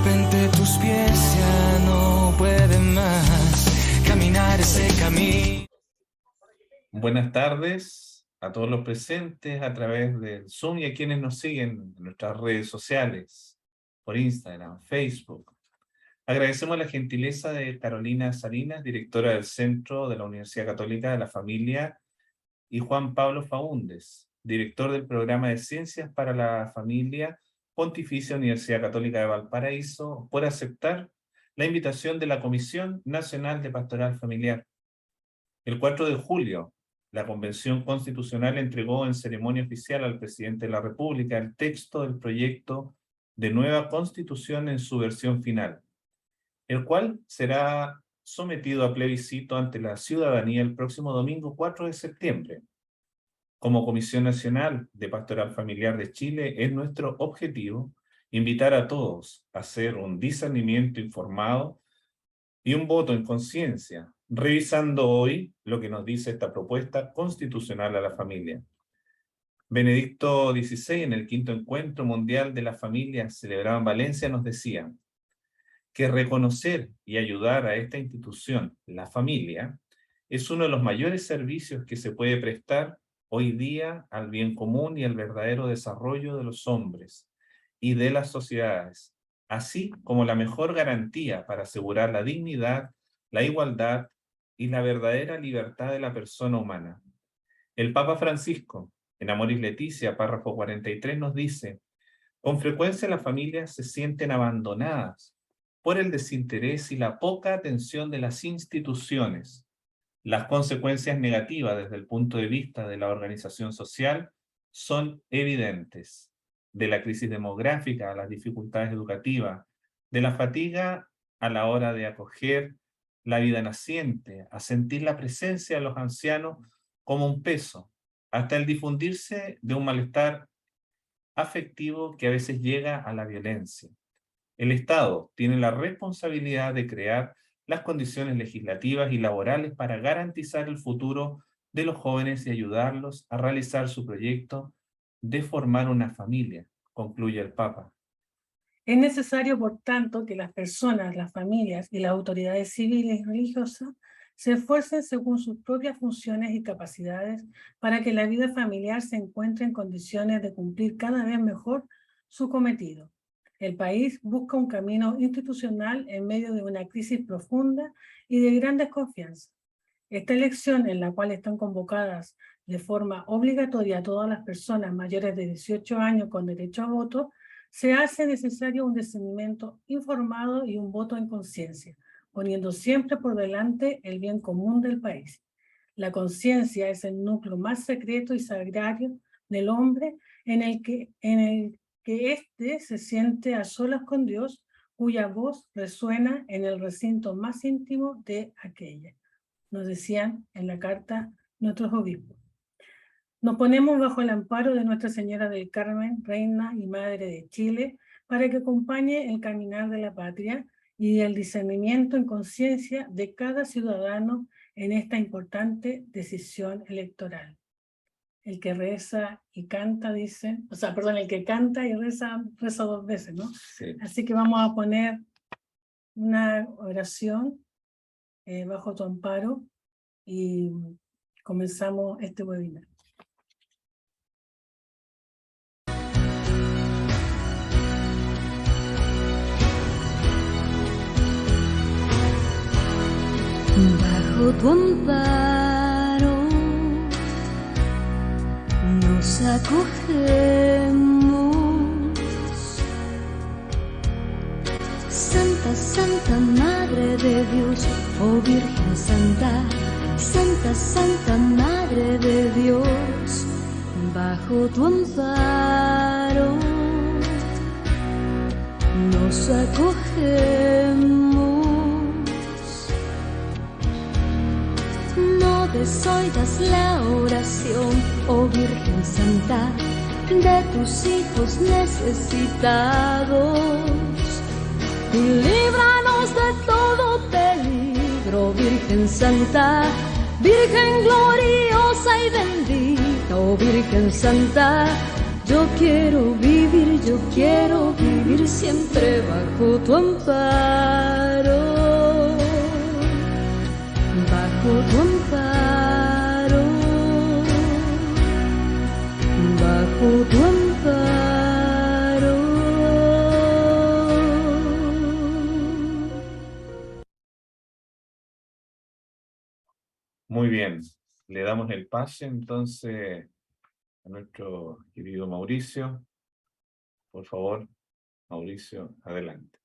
repente tus pies ya no pueden más caminar ese camino. Buenas tardes a todos los presentes a través del Zoom y a quienes nos siguen en nuestras redes sociales, por Instagram, Facebook. Agradecemos la gentileza de Carolina Salinas, directora del Centro de la Universidad Católica de la Familia, y Juan Pablo Faúndez, director del Programa de Ciencias para la Familia, Pontificia Universidad Católica de Valparaíso, por aceptar la invitación de la Comisión Nacional de Pastoral Familiar. El 4 de julio, la Convención Constitucional entregó en ceremonia oficial al presidente de la República el texto del proyecto de nueva Constitución en su versión final, el cual será sometido a plebiscito ante la ciudadanía el próximo domingo 4 de septiembre. Como Comisión Nacional de Pastoral Familiar de Chile, es nuestro objetivo invitar a todos a hacer un discernimiento informado y un voto en conciencia, revisando hoy lo que nos dice esta propuesta constitucional a la familia. Benedicto XVI, en el 5º Encuentro Mundial de la Familia celebrado en Valencia, nos decía que reconocer y ayudar a esta institución, la familia, es uno de los mayores servicios que se puede prestar hoy día al bien común y al verdadero desarrollo de los hombres y de las sociedades, así como la mejor garantía para asegurar la dignidad, la igualdad y la verdadera libertad de la persona humana. El Papa Francisco, en Amoris Laetitia, párrafo 43, nos dice: con frecuencia las familias se sienten abandonadas por el desinterés y la poca atención de las instituciones. Las consecuencias negativas desde el punto de vista de la organización social son evidentes, de la crisis demográfica a las dificultades educativas, de la fatiga a la hora de acoger la vida naciente, a sentir la presencia de los ancianos como un peso, hasta el difundirse de un malestar afectivo que a veces llega a la violencia. El Estado tiene la responsabilidad de crear las condiciones legislativas y laborales para garantizar el futuro de los jóvenes y ayudarlos a realizar su proyecto de formar una familia, concluye el Papa. Es necesario, por tanto, que las personas, las familias y las autoridades civiles y religiosas se esfuercen según sus propias funciones y capacidades para que la vida familiar se encuentre en condiciones de cumplir cada vez mejor su cometido. El país busca un camino institucional en medio de una crisis profunda y de gran desconfianza. Esta elección, en la cual están convocadas de forma obligatoria todas las personas mayores de 18 años con derecho a voto, se hace necesario un discernimiento informado y un voto en conciencia, poniendo siempre por delante el bien común del país. La conciencia es el núcleo más secreto y sagrario del hombre en el que éste se siente a solas con Dios, cuya voz resuena en el recinto más íntimo de aquella. Nos decían en la carta nuestros obispos. Nos ponemos bajo el amparo de Nuestra Señora del Carmen, Reina y Madre de Chile, para que acompañe el caminar de la patria y el discernimiento en conciencia de cada ciudadano en esta importante decisión electoral. El que reza y canta, dice, el que canta y reza dos veces, ¿no? Sí. Así que vamos a poner una oración bajo tu amparo y comenzamos este webinar. Bajo tu amparo nos acogemos, Santa, Santa Madre de Dios, oh Virgen Santa, Santa, Santa Madre de Dios, bajo tu amparo nos acogemos. No desoigas la oración, oh Virgen Santa, de tus hijos necesitados, y líbranos de todo peligro, Virgen Santa, Virgen gloriosa y bendita, oh Virgen Santa, Yo quiero vivir siempre bajo tu amparo, bajo tu amparo, bajo tu amparo. Muy bien, le damos el pase entonces a nuestro querido Mauricio. Por favor, Mauricio, adelante.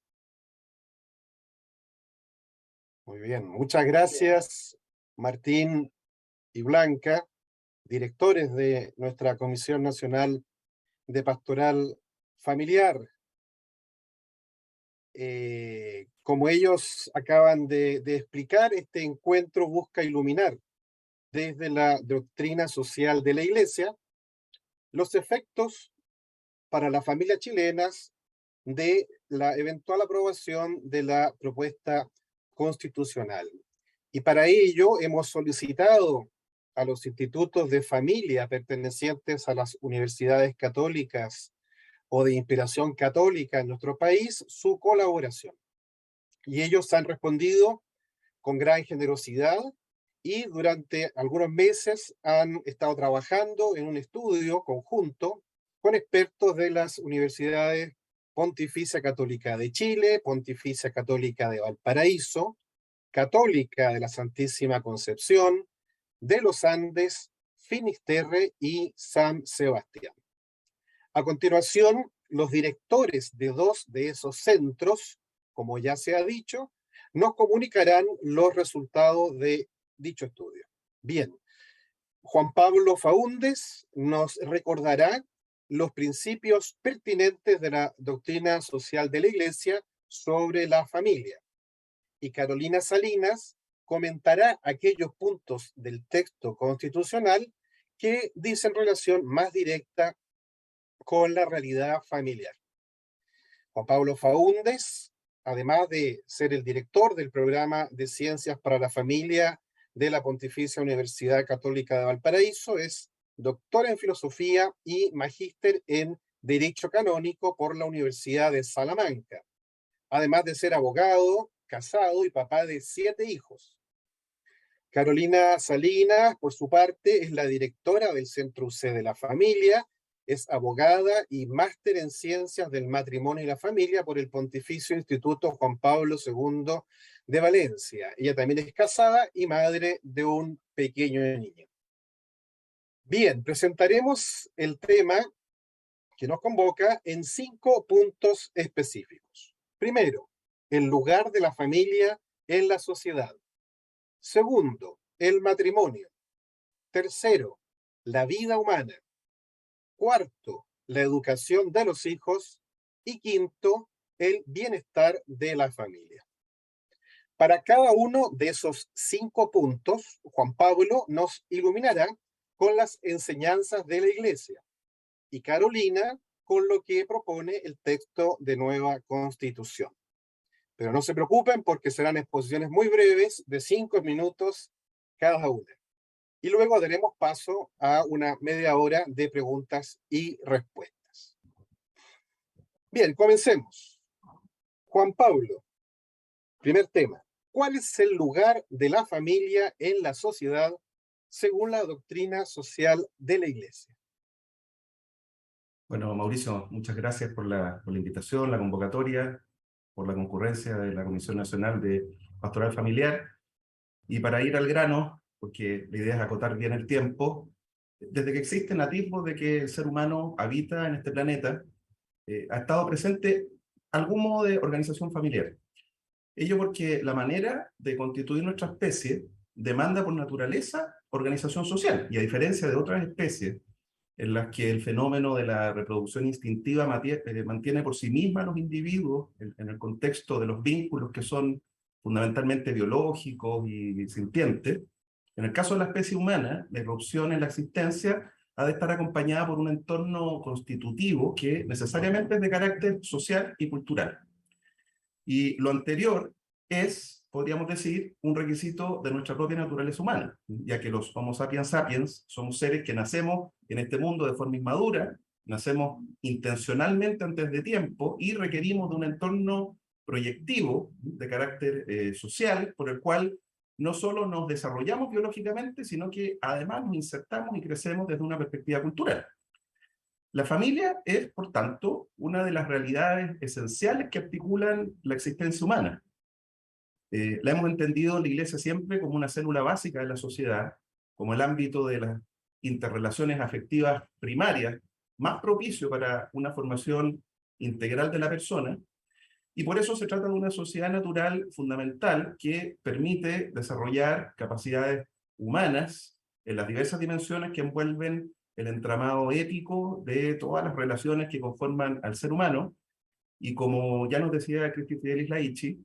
Muy bien, muchas gracias Martín y Blanca, directores de nuestra Comisión Nacional de Pastoral Familiar. Como ellos acaban de explicar, este encuentro busca iluminar desde la doctrina social de la Iglesia los efectos para las familias chilenas de la eventual aprobación de la propuesta constitucional. Y para ello hemos solicitado a los institutos de familia pertenecientes a las universidades católicas o de inspiración católica en nuestro país su colaboración. Y ellos han respondido con gran generosidad y durante algunos meses han estado trabajando en un estudio conjunto con expertos de las universidades Pontificia Católica de Chile, Pontificia Católica de Valparaíso, Católica de la Santísima Concepción, de los Andes, Finisterre y San Sebastián. A continuación, los directores de 2 de esos centros, como ya se ha dicho, nos comunicarán los resultados de dicho estudio. Bien, Juan Pablo Faúndez nos recordará los principios pertinentes de la doctrina social de la Iglesia sobre la familia. Y Carolina Salinas comentará aquellos puntos del texto constitucional que dicen relación más directa con la realidad familiar. Juan Pablo Faúndez, además de ser el director del programa de Ciencias para la Familia de la Pontificia Universidad Católica de Valparaíso, es doctor en Filosofía y magíster en Derecho Canónico por la Universidad de Salamanca, además de ser abogado, casado y papá de 7 hijos. Carolina Salinas, por su parte, es la directora del Centro UC de la Familia, es abogada y máster en Ciencias del Matrimonio y la Familia por el Pontificio Instituto Juan Pablo II de Valencia. Ella también es casada y madre de un pequeño niño. Bien, presentaremos el tema que nos convoca en 5 puntos específicos. Primero, el lugar de la familia en la sociedad. Segundo, el matrimonio. Tercero, la vida humana. Cuarto, la educación de los hijos. Y quinto, el bienestar de la familia. Para cada uno de esos 5 puntos, Juan Pablo nos iluminará con las enseñanzas de la Iglesia y Carolina con lo que propone el texto de nueva Constitución. Pero no se preocupen porque serán exposiciones muy breves de 5 minutos cada una. Y luego daremos paso a una media hora de preguntas y respuestas. Bien, comencemos. Juan Pablo, primer tema. ¿Cuál es el lugar de la familia en la sociedad según la doctrina social de la Iglesia? Bueno, Mauricio, muchas gracias por la invitación, la convocatoria, por la concurrencia de la Comisión Nacional de Pastoral Familiar. Y para ir al grano, porque la idea es acotar bien el tiempo, desde que existen atisbos de que el ser humano habita en este planeta, ha estado presente algún modo de organización familiar. Ello porque la manera de constituir nuestra especie demanda por naturaleza organización social, y a diferencia de otras especies en las que el fenómeno de la reproducción instintiva mantiene por sí misma a los individuos en el contexto de los vínculos que son fundamentalmente biológicos y sintientes, en el caso de la especie humana, la irrupción en la existencia ha de estar acompañada por un entorno constitutivo que necesariamente es de carácter social y cultural. Y lo anterior es, podríamos decir, un requisito de nuestra propia naturaleza humana, ya que los Homo sapiens sapiens somos seres que nacemos en este mundo de forma inmadura Nacemos intencionalmente antes de tiempo y requerimos de un entorno proyectivo de carácter social, por el cual no solo nos desarrollamos biológicamente, sino que además nos insertamos y crecemos desde una perspectiva cultural. La familia es, por tanto, una de las realidades esenciales que articulan la existencia humana. La hemos entendido en la Iglesia siempre como una célula básica de la sociedad, como el ámbito de las interrelaciones afectivas primarias, más propicio para una formación integral de la persona, y por eso se trata de una sociedad natural fundamental que permite desarrollar capacidades humanas en las diversas dimensiones que envuelven el entramado ético de todas las relaciones que conforman al ser humano, y como ya nos decía Cristi Fidelis Laici,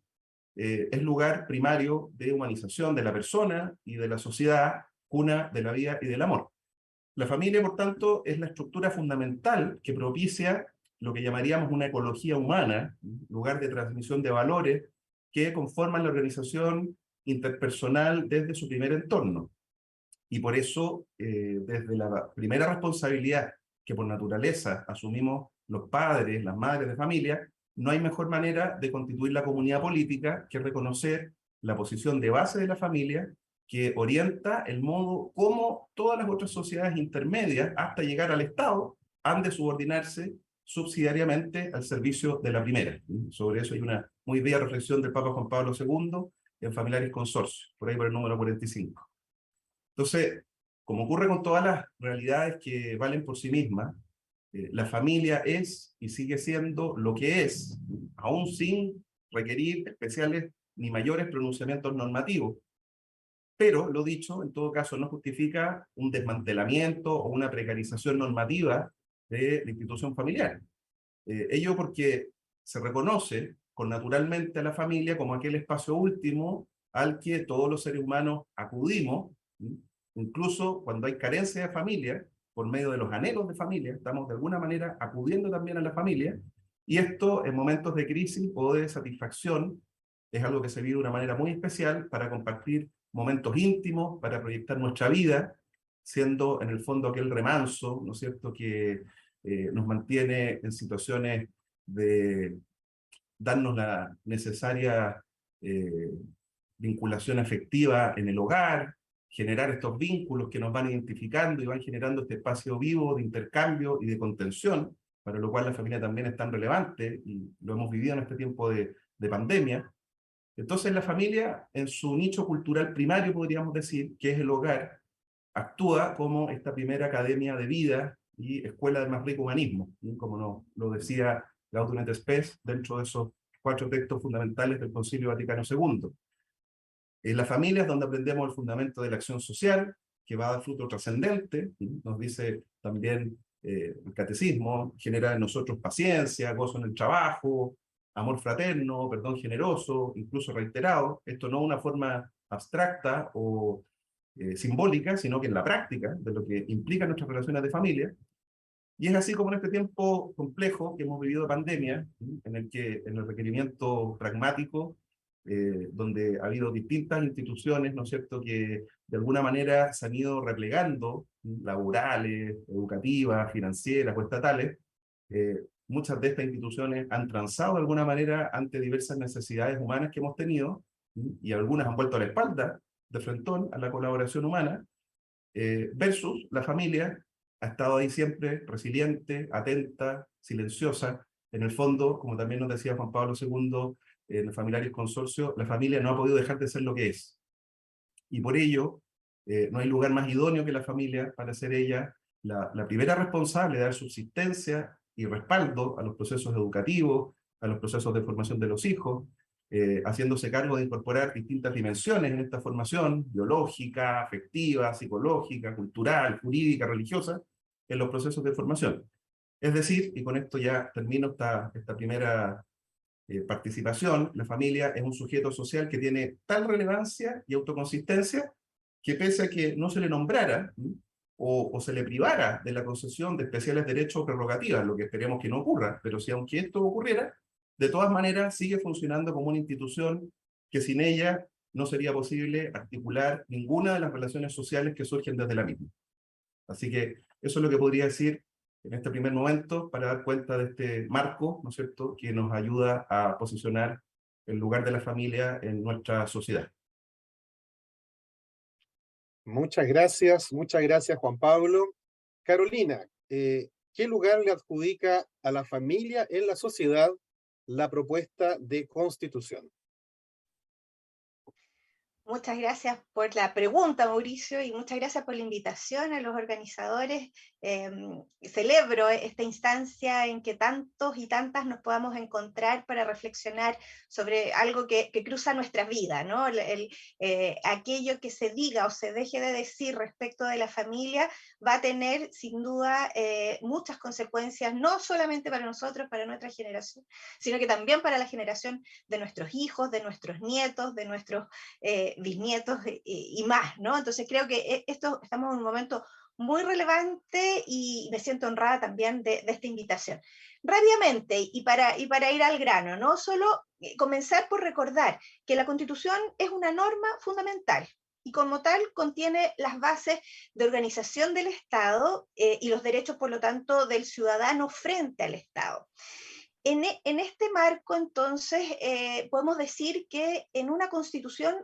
es lugar primario de humanización de la persona y de la sociedad, cuna de la vida y del amor. La familia, por tanto, es la estructura fundamental que propicia lo que llamaríamos una ecología humana, lugar de transmisión de valores que conforman la organización interpersonal desde su primer entorno. Y por eso, desde la primera responsabilidad que por naturaleza asumimos los padres, las madres de familia, no hay mejor manera de constituir la comunidad política que reconocer la posición de base de la familia, que orienta el modo como todas las otras sociedades intermedias, hasta llegar al Estado, han de subordinarse subsidiariamente al servicio de la primera. Sobre eso hay una muy bella reflexión del Papa Juan Pablo II en Familiaris Consortio, por ahí por el número 45. Entonces, como ocurre con todas las realidades que valen por sí mismas, la familia es y sigue siendo lo que es, aún sin requerir especiales ni mayores pronunciamientos normativos. Pero, lo dicho, en todo caso no justifica un desmantelamiento o una precarización normativa de la institución familiar. Ello porque se reconoce naturalmente a la familia como aquel espacio último al que todos los seres humanos acudimos, incluso cuando hay carencia de familia, por medio de los anhelos de familia, estamos de alguna manera acudiendo también a la familia, y esto en momentos de crisis o de satisfacción es algo que se vive de una manera muy especial para compartir momentos íntimos, para proyectar nuestra vida, siendo en el fondo aquel remanso, ¿no es cierto?, que nos mantiene en situaciones de darnos la necesaria vinculación afectiva en el hogar, generar estos vínculos que nos van identificando y van generando este espacio vivo de intercambio y de contención, para lo cual la familia también es tan relevante, y lo hemos vivido en este tiempo de pandemia. Entonces la familia, en su nicho cultural primario, podríamos decir, que es el hogar, actúa como esta primera academia de vida y escuela del más rico humanismo, ¿sí?, como lo decía Gaudium et Spes dentro de esos 4 textos fundamentales del Concilio Vaticano II. En la familia es donde aprendemos el fundamento de la acción social, que va a dar fruto trascendente, ¿sí?, nos dice también el catecismo, genera en nosotros paciencia, gozo en el trabajo, amor fraterno, perdón generoso, incluso reiterado. Esto no una forma abstracta o simbólica, sino que en la práctica de lo que implican nuestras relaciones de familia. Y es así como en este tiempo complejo que hemos vivido de pandemia, ¿sí?, en el que en el requerimiento pragmático, donde ha habido distintas instituciones, ¿no es cierto?, que de alguna manera se han ido replegando, ¿sí?, laborales, educativas, financieras o estatales. Muchas de estas instituciones han transado de alguna manera ante diversas necesidades humanas que hemos tenido, ¿sí?, y algunas han vuelto a la espalda de frentón a la colaboración humana, versus la familia ha estado ahí siempre resiliente, atenta, silenciosa. En el fondo, como también nos decía Juan Pablo II en el Familiaris Consortio, la familia no ha podido dejar de ser lo que es. Y por ello, no hay lugar más idóneo que la familia para ser ella la primera responsable de dar subsistencia y respaldo a los procesos educativos, a los procesos de formación de los hijos, haciéndose cargo de incorporar distintas dimensiones en esta formación, biológica, afectiva, psicológica, cultural, jurídica, religiosa, en los procesos de formación. Es decir, y con esto ya termino esta primera participación, la familia es un sujeto social que tiene tal relevancia y autoconsistencia que, pese a que no se le nombrara o se le privara de la concesión de especiales derechos o prerrogativas, lo que esperemos que no ocurra, pero si aunque esto ocurriera, de todas maneras sigue funcionando como una institución que sin ella no sería posible articular ninguna de las relaciones sociales que surgen desde la misma. Así que eso es lo que podría decir en este primer momento para dar cuenta de este marco, ¿no es cierto?, que nos ayuda a posicionar el lugar de la familia en nuestra sociedad. Muchas gracias Juan Pablo. Carolina, ¿qué lugar le adjudica a la familia en la sociedad la propuesta de constitución? Muchas gracias por la pregunta, Mauricio, y muchas gracias por la invitación a los organizadores. Celebro esta instancia en que tantos y tantas nos podamos encontrar para reflexionar sobre algo que cruza nuestra vida, ¿no? Aquello que se diga o se deje de decir respecto de la familia va a tener sin duda muchas consecuencias, no solamente para nosotros, para nuestra generación, sino que también para la generación de nuestros hijos, de nuestros nietos, de nuestros bisnietos y más, ¿no? Entonces creo que estamos en un momento muy relevante y me siento honrada también de esta invitación. Rápidamente, y para ir al grano, ¿no? Solo comenzar por recordar que la Constitución es una norma fundamental, y como tal contiene las bases de organización del Estado y los derechos, por lo tanto, del ciudadano frente al Estado. En este marco, entonces, podemos decir que en una Constitución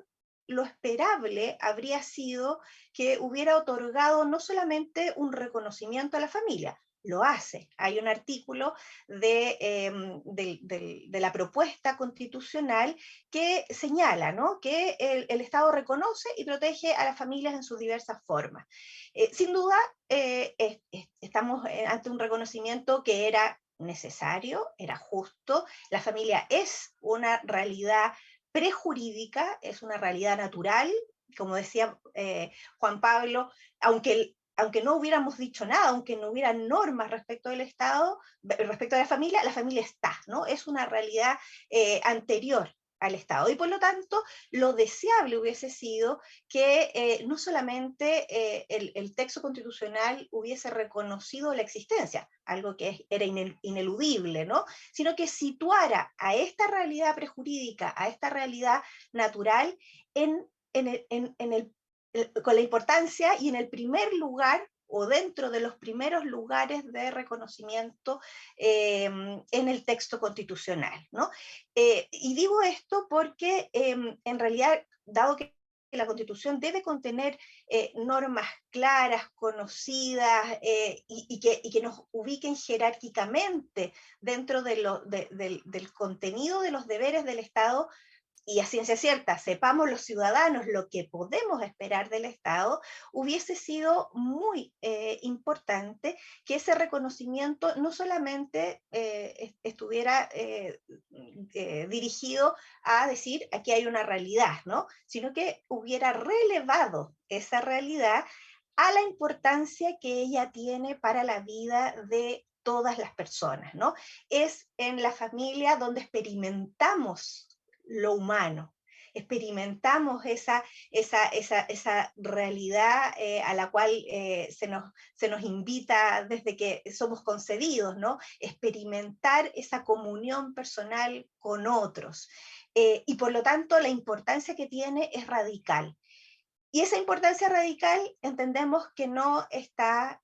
lo esperable habría sido que hubiera otorgado no solamente un reconocimiento a la familia, lo hace. Hay un artículo de la propuesta constitucional que señala, ¿no?, que el Estado reconoce y protege a las familias en sus diversas formas. Sin duda, estamos ante un reconocimiento que era necesario, era justo. La familia es una realidad prejurídica, es una realidad natural, como decía Juan Pablo, aunque no hubiéramos dicho nada, aunque no hubiera normas respecto del Estado, respecto a la familia está, ¿no? Es una realidad anterior al Estado, y por lo tanto lo deseable hubiese sido que no solamente el texto constitucional hubiese reconocido la existencia, algo que era ineludible, ¿no?, sino que situara a esta realidad prejurídica, a esta realidad natural con la importancia y en el primer lugar o dentro de los primeros lugares de reconocimiento en el texto constitucional, ¿no? Y digo esto porque en realidad, dado que la Constitución debe contener normas claras, conocidas, y que nos ubiquen jerárquicamente dentro del contenido de los deberes del Estado, y a ciencia cierta sepamos los ciudadanos lo que podemos esperar del Estado, hubiese sido muy importante que ese reconocimiento no solamente estuviera dirigido a decir aquí hay una realidad, ¿no?, sino que hubiera relevado esa realidad a la importancia que ella tiene para la vida de todas las personas, ¿no? Es en la familia donde experimentamos lo humano, experimentamos esa realidad a la cual se nos invita desde que somos concebidos, ¿no? Experimentar esa comunión personal con otros. Y por lo tanto la importancia que tiene es radical. Y esa importancia radical entendemos que no está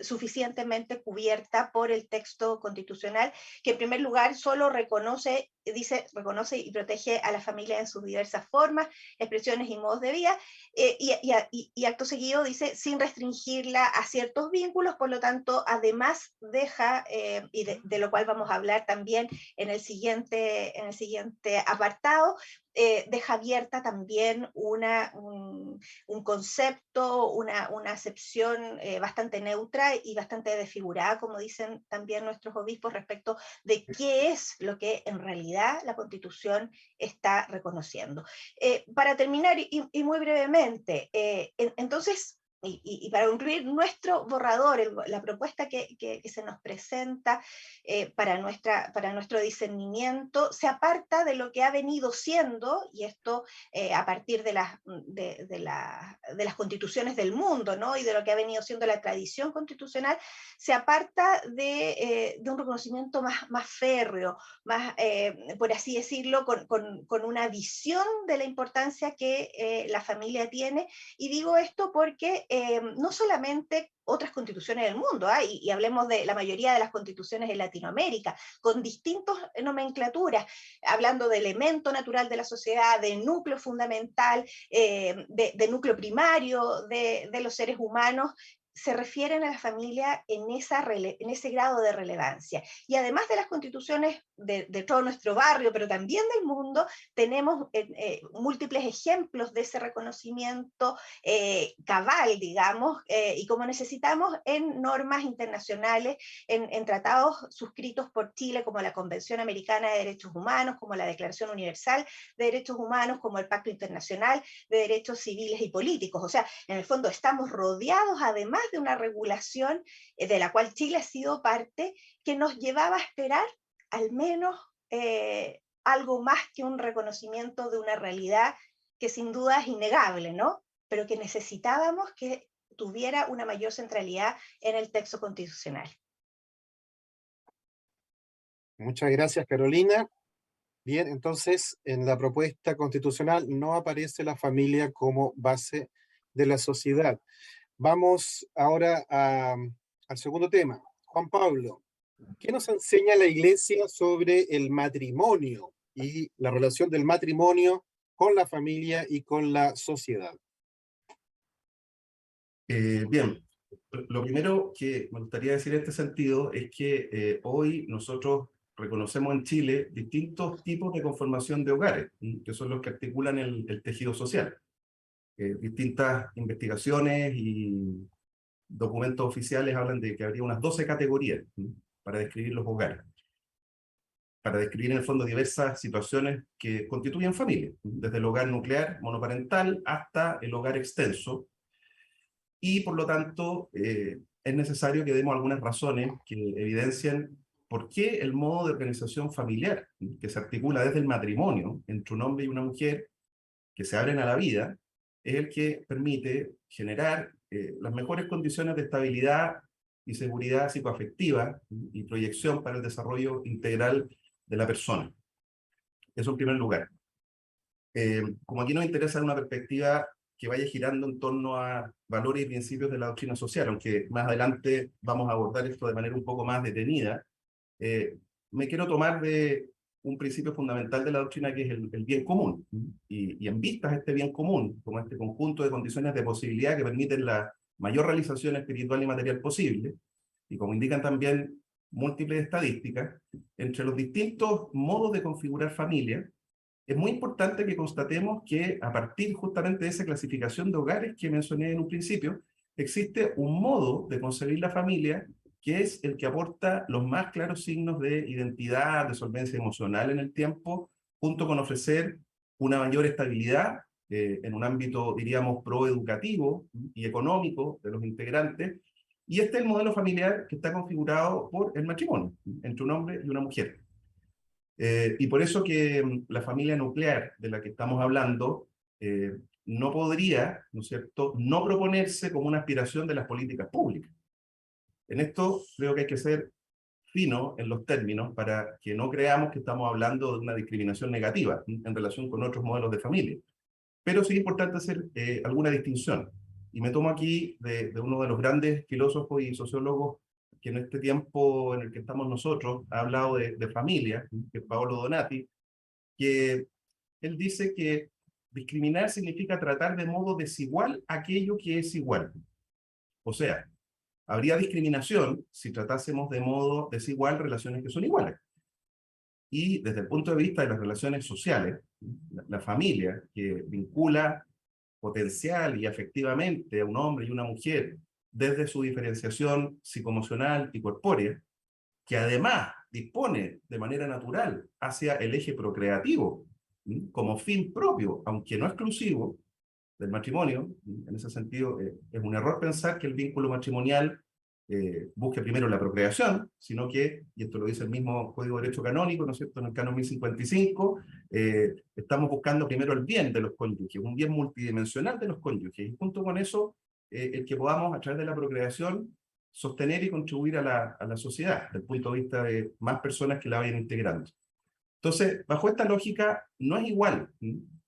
suficientemente cubierta por el texto constitucional, que en primer lugar solo reconoce y protege a la familia en sus diversas formas, expresiones y modos de vida, y acto seguido dice sin restringirla a ciertos vínculos. Por lo tanto, además deja, y de lo cual vamos a hablar también en el siguiente apartado, deja abierta también un concepto, una acepción bastante neutra y bastante desfigurada, como dicen también nuestros obispos, respecto de qué es lo que en realidad la Constitución está reconociendo. Para terminar, y muy brevemente, entonces, y para concluir, nuestro borrador, la propuesta que se nos presenta para nuestro discernimiento, se aparta de lo que ha venido siendo, y esto a partir de las constituciones del mundo, ¿no?, y de lo que ha venido siendo la tradición constitucional, se aparta de un reconocimiento más férreo, más, por así decirlo, con una visión de la importancia que la familia tiene. Y digo esto porque no solamente otras constituciones del mundo, y hablemos de la mayoría de las constituciones en Latinoamérica, con distintas nomenclaturas, hablando de elemento natural de la sociedad, de núcleo fundamental, de núcleo primario de los seres humanos, se refieren a la familia en ese grado de relevancia. Y además de las constituciones de todo nuestro barrio, pero también del mundo, tenemos múltiples ejemplos de ese reconocimiento cabal, digamos, y como necesitamos en normas internacionales, en tratados suscritos por Chile, como la Convención Americana de Derechos Humanos, como la Declaración Universal de Derechos Humanos, como el Pacto Internacional de Derechos Civiles y Políticos. O sea, en el fondo estamos rodeados, además de una regulación de la cual Chile ha sido parte, que nos llevaba a esperar al menos algo más que un reconocimiento de una realidad que sin duda es innegable, ¿no? Pero que necesitábamos que tuviera una mayor centralidad en el texto constitucional. Muchas gracias, Carolina. Bien, entonces, en la propuesta constitucional no aparece la familia como base de la sociedad. Vamos ahora al segundo tema. Juan Pablo, ¿qué nos enseña la Iglesia sobre el matrimonio y la relación del matrimonio con la familia y con la sociedad? Bien, lo primero que me gustaría decir en este sentido es que hoy nosotros reconocemos en Chile distintos tipos de conformación de hogares, que son los que articulan el tejido social. Distintas investigaciones y documentos oficiales hablan de que habría unas 12 categorías para describir los hogares, para describir en el fondo diversas situaciones que constituyen familia, desde el hogar nuclear monoparental hasta el hogar extenso, y por lo tanto es necesario que demos algunas razones que evidencian por qué el modo de organización familiar, que se articula desde el matrimonio entre un hombre y una mujer, que se abren a la vida, es el que permite generar las mejores condiciones de estabilidad y seguridad psicoafectiva y proyección para el desarrollo integral de la persona. Eso en primer lugar. Como aquí nos interesa una perspectiva que vaya girando en torno a valores y principios de la doctrina social, aunque más adelante vamos a abordar esto de manera un poco más detenida, me quiero tomar de un principio fundamental de la doctrina, que es el bien común. Y en vistas a este bien común, como este conjunto de condiciones de posibilidad que permiten la mayor realización espiritual y material posible, y como indican también múltiples estadísticas, entre los distintos modos de configurar familia, es muy importante que constatemos que a partir justamente de esa clasificación de hogares que mencioné en un principio, existe un modo de concebir la familia que es el que aporta los más claros signos de identidad, de solvencia emocional en el tiempo, junto con ofrecer una mayor estabilidad en un ámbito, diríamos, proeducativo y económico de los integrantes. Y este es el modelo familiar que está configurado por el matrimonio, entre un hombre y una mujer. Y por eso que la familia nuclear de la que estamos hablando no podría, ¿no es cierto?, no proponerse como una aspiración de las políticas públicas. En esto creo que hay que ser fino en los términos para que no creamos que estamos hablando de una discriminación negativa en relación con otros modelos de familia. Pero sí es importante hacer alguna distinción. Y me tomo aquí de uno de los grandes filósofos y sociólogos que en este tiempo en el que estamos nosotros ha hablado de familia, que es Paolo Donati, que él dice que discriminar significa tratar de modo desigual aquello que es igual. O sea, habría discriminación si tratásemos de modo desigual relaciones que son iguales. Y desde el punto de vista de las relaciones sociales, la familia que vincula potencial y afectivamente a un hombre y una mujer desde su diferenciación psicoemocional y corpórea, que además dispone de manera natural hacia el eje procreativo, como fin propio, aunque no exclusivo, del matrimonio. En ese sentido, es un error pensar que el vínculo matrimonial busque primero la procreación, sino que, y esto lo dice el mismo Código de Derecho Canónico, ¿no es cierto?, en el Canon 1055, estamos buscando primero el bien de los cónyuges, un bien multidimensional de los cónyuges, y junto con eso, el que podamos, a través de la procreación, sostener y contribuir a la sociedad, desde el punto de vista de más personas que la vayan integrando. Entonces, bajo esta lógica, no es igual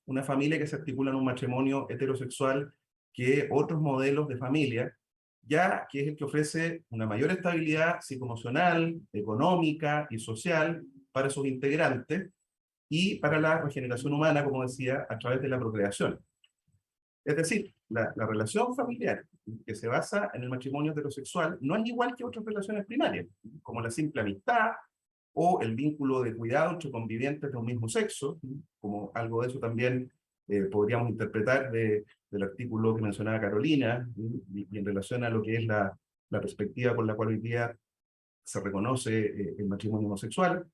una familia que se articula en un matrimonio heterosexual que otros modelos de familia, ya que es el que ofrece una mayor estabilidad psicoemocional, económica y social para sus integrantes y para la regeneración humana, como decía, a través de la procreación. Es decir, la relación familiar que se basa en el matrimonio heterosexual no es igual que otras relaciones primarias, como la simple amistad o el vínculo de cuidado entre convivientes de un mismo sexo, como algo de eso también podríamos interpretar del artículo que mencionaba Carolina, y en relación a lo que es la perspectiva con la cual hoy día se reconoce el matrimonio homosexual,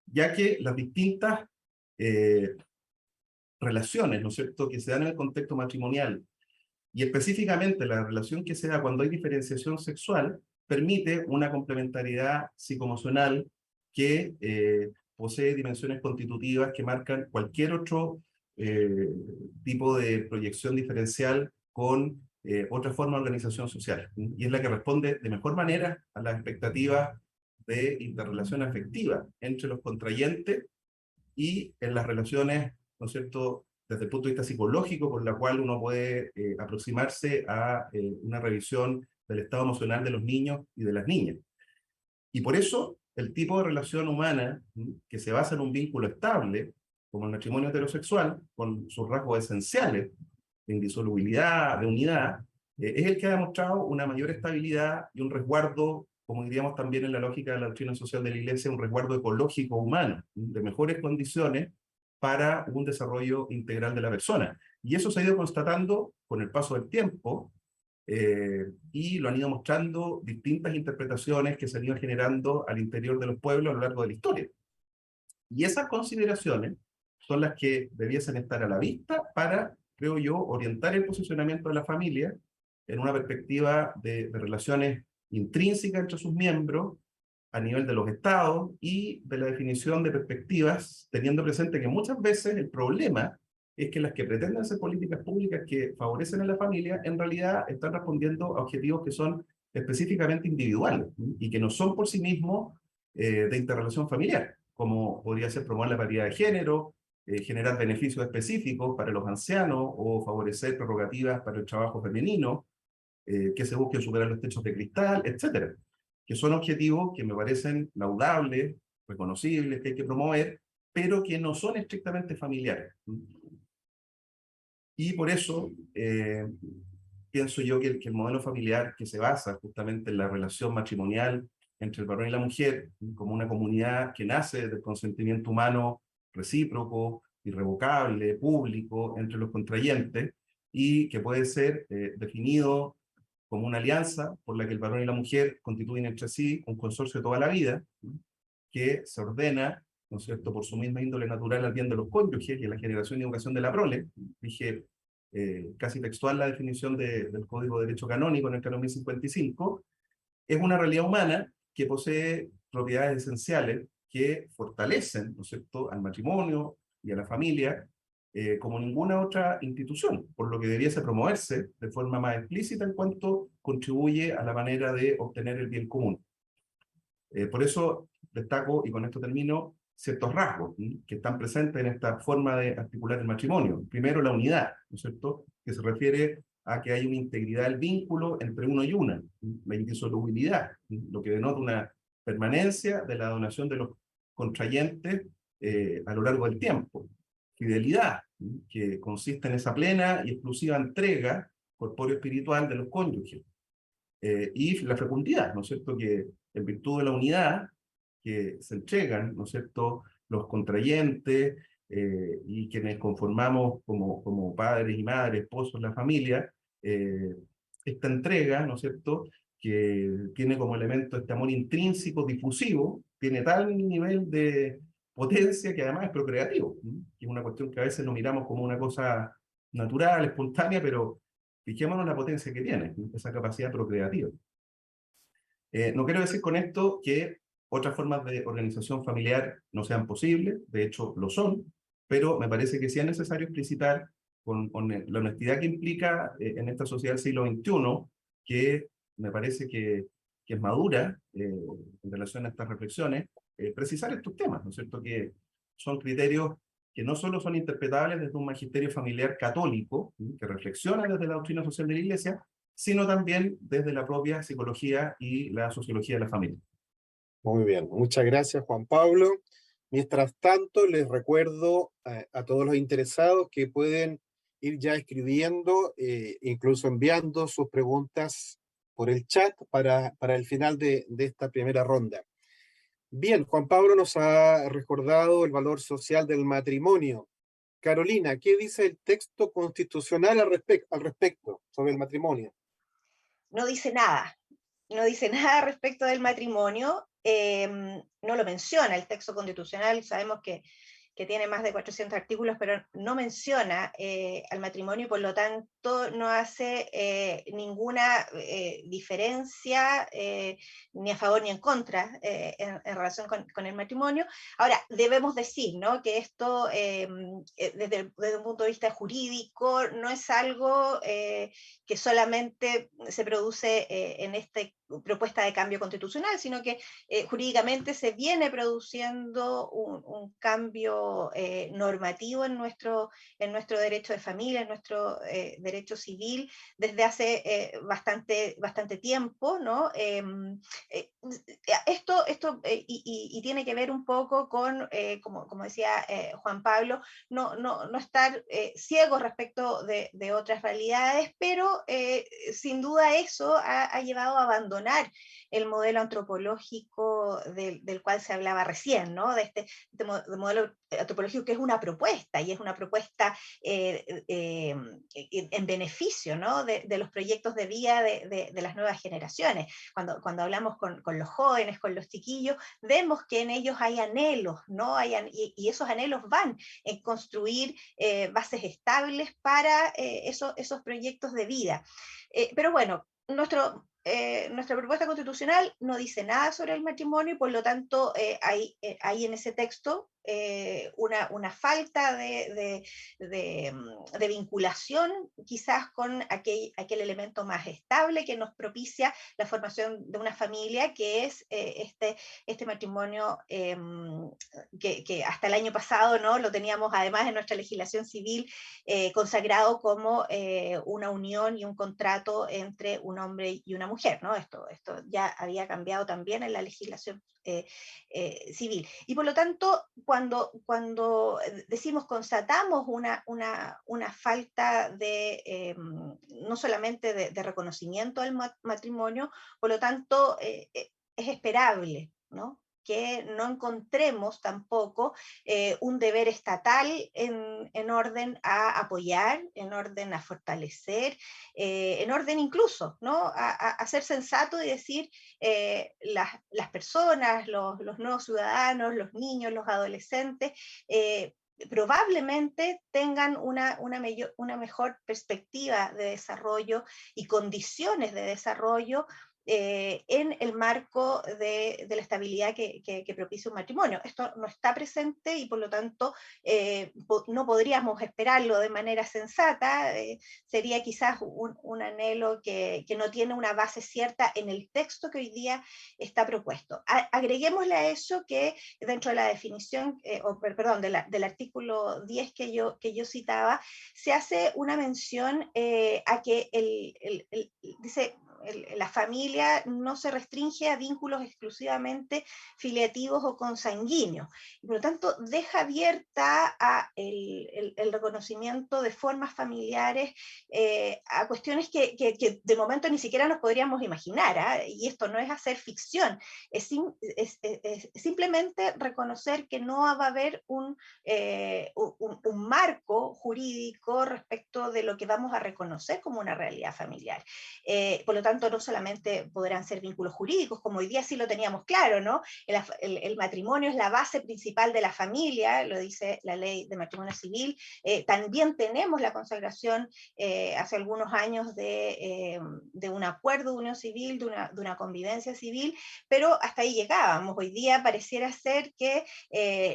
ya que las distintas relaciones, ¿no es cierto?, que se dan en el contexto matrimonial, y específicamente la relación que se da cuando hay diferenciación sexual, permite una complementariedad psicoemocional que posee dimensiones constitutivas que marcan cualquier otro tipo de proyección diferencial con otra forma de organización social, y es la que responde de mejor manera a las expectativas de interrelación afectiva entre los contrayentes y en las relaciones, ¿no es cierto?, desde el punto de vista psicológico, con la cual uno puede aproximarse a una revisión del estado emocional de los niños y de las niñas. Y por eso, el tipo de relación humana que se basa en un vínculo estable, como el matrimonio heterosexual, con sus rasgos esenciales de indisolubilidad, de unidad, es el que ha demostrado una mayor estabilidad y un resguardo, como diríamos también en la lógica de la doctrina social de la Iglesia, un resguardo ecológico humano, de mejores condiciones para un desarrollo integral de la persona. Y eso se ha ido constatando con el paso del tiempo, y lo han ido mostrando distintas interpretaciones que se han ido generando al interior de los pueblos a lo largo de la historia. Y esas consideraciones son las que debiesen estar a la vista para, creo yo, orientar el posicionamiento de la familia en una perspectiva de relaciones intrínsecas entre sus miembros, a nivel de los estados y de la definición de perspectivas, teniendo presente que muchas veces el problema es que las que pretenden ser políticas públicas que favorecen a la familia, en realidad están respondiendo a objetivos que son específicamente individuales y que no son por sí mismos de interrelación familiar, como podría ser promover la paridad de género, generar beneficios específicos para los ancianos o favorecer prerrogativas para el trabajo femenino, que se busquen superar los techos de cristal, etcétera, que son objetivos que me parecen laudables, reconocibles, que hay que promover, pero que no son estrictamente familiares. Y por eso pienso yo que el modelo familiar que se basa justamente en la relación matrimonial entre el varón y la mujer, como una comunidad que nace del consentimiento humano recíproco, irrevocable, público, entre los contrayentes, y que puede ser definido como una alianza por la que el varón y la mujer constituyen entre sí un consorcio de toda la vida, que se ordena, ¿no es cierto?, por su misma índole natural al bien de los cónyuges y a la generación y educación de la prole. Dije casi textual la definición del Código de Derecho Canónico en el Canon 1055, es una realidad humana que posee propiedades esenciales que fortalecen, ¿no es cierto?, al matrimonio y a la familia, como ninguna otra institución, por lo que debiese promoverse de forma más explícita en cuanto contribuye a la manera de obtener el bien común. Por eso destaco, y con esto termino, ciertos rasgos que están presentes en esta forma de articular el matrimonio. Primero, la unidad, ¿no es cierto?, que se refiere a que hay una integridad del vínculo entre uno y una, la indisolubilidad, lo que denota una permanencia de la donación de los contrayentes a lo largo del tiempo. Fidelidad, que consiste en esa plena y exclusiva entrega corpóreo-espiritual de los cónyuges. Y la fecundidad, ¿no es cierto?, que en virtud de la unidad que se entregan, ¿no es cierto?, los contrayentes y quienes conformamos como padres y madres, esposos, la familia, esta entrega, ¿no es cierto?, que tiene como elemento este amor intrínseco, difusivo, tiene tal nivel de potencia que además es procreativo, que es una cuestión que a veces lo miramos como una cosa natural, espontánea, pero fijémonos en la potencia que tiene, esa capacidad procreativa. No quiero decir con esto que otras formas de organización familiar no sean posibles, de hecho lo son, pero me parece que sí es necesario explicitar con la honestidad que implica en esta sociedad del siglo XXI, que me parece que es madura en relación a estas reflexiones, precisar estos temas, ¿no es cierto?, que son criterios que no solo son interpretables desde un magisterio familiar católico, que reflexiona desde la doctrina social de la Iglesia, sino también desde la propia psicología y la sociología de la familia. Muy bien, muchas gracias Juan Pablo. Mientras tanto, les recuerdo a todos los interesados que pueden ir ya escribiendo, incluso enviando sus preguntas por el chat para el final de esta primera ronda. Bien, Juan Pablo nos ha recordado el valor social del matrimonio. Carolina, ¿qué dice el texto constitucional al respecto sobre el matrimonio? No dice nada, no dice nada respecto del matrimonio, no lo menciona el texto constitucional, sabemos que tiene más de 400 artículos, pero no menciona al matrimonio y por lo tanto no hace ninguna diferencia ni a favor ni en contra en relación con el matrimonio. Ahora, debemos decir, ¿no?, que esto desde un punto de vista jurídico no es algo que solamente se produce en esta propuesta de cambio constitucional, sino que jurídicamente se viene produciendo un cambio normativo en nuestro derecho de familia, en nuestro derecho civil, desde hace bastante tiempo, ¿no? Esto tiene que ver un poco con, como decía Juan Pablo, no estar ciegos respecto de otras realidades, pero sin duda eso ha llevado a abandonar el modelo antropológico del cual se hablaba recién, ¿no? De este modelo antropológico que es una propuesta, y es una propuesta en beneficio, ¿no?, de los proyectos de vida de las nuevas generaciones. Cuando hablamos con los jóvenes, con los chiquillos, vemos que en ellos hay anhelos, ¿no? Y esos anhelos van en construir bases estables para esos proyectos de vida. Pero bueno, nuestra propuesta constitucional no dice nada sobre el matrimonio y por lo tanto hay en ese texto una falta de vinculación quizás con aquel elemento más estable que nos propicia la formación de una familia, que es este matrimonio que hasta el año pasado, ¿no?, lo teníamos además en nuestra legislación civil consagrado como una unión y un contrato entre un hombre y una mujer, ¿no? Esto ya había cambiado también en la legislación civil. Y por lo tanto, cuando decimos, constatamos una falta de, no solamente de reconocimiento al matrimonio, por lo tanto, es esperable, ¿no?, que no encontremos tampoco un deber estatal en orden a apoyar, en orden a fortalecer, en orden incluso, ¿no?, a ser sensato y decir las personas, los nuevos ciudadanos, los niños, los adolescentes, probablemente tengan una mejor perspectiva de desarrollo y condiciones de desarrollo en el marco de la estabilidad que propicia un matrimonio. Esto no está presente y por lo tanto no podríamos esperarlo de manera sensata, sería quizás un anhelo que no tiene una base cierta en el texto que hoy día está propuesto. Agreguémosle a eso que dentro de la definición, del artículo 10 que yo citaba, se hace una mención a que dice, la familia no se restringe a vínculos exclusivamente filiativos o consanguíneos. Y por lo tanto, deja abierta el reconocimiento de formas familiares a cuestiones que de momento ni siquiera nos podríamos imaginar, ¿eh? Y esto no es hacer ficción, es simplemente reconocer que no va a haber un marco jurídico respecto de lo que vamos a reconocer como una realidad familiar. Por lo tanto, no solamente podrán ser vínculos jurídicos, como hoy día sí lo teníamos claro, ¿no? El matrimonio es la base principal de la familia, lo dice la ley de matrimonio civil. También tenemos la consagración hace algunos años de un acuerdo de unión civil, de una convivencia civil, pero hasta ahí llegábamos. Hoy día pareciera ser que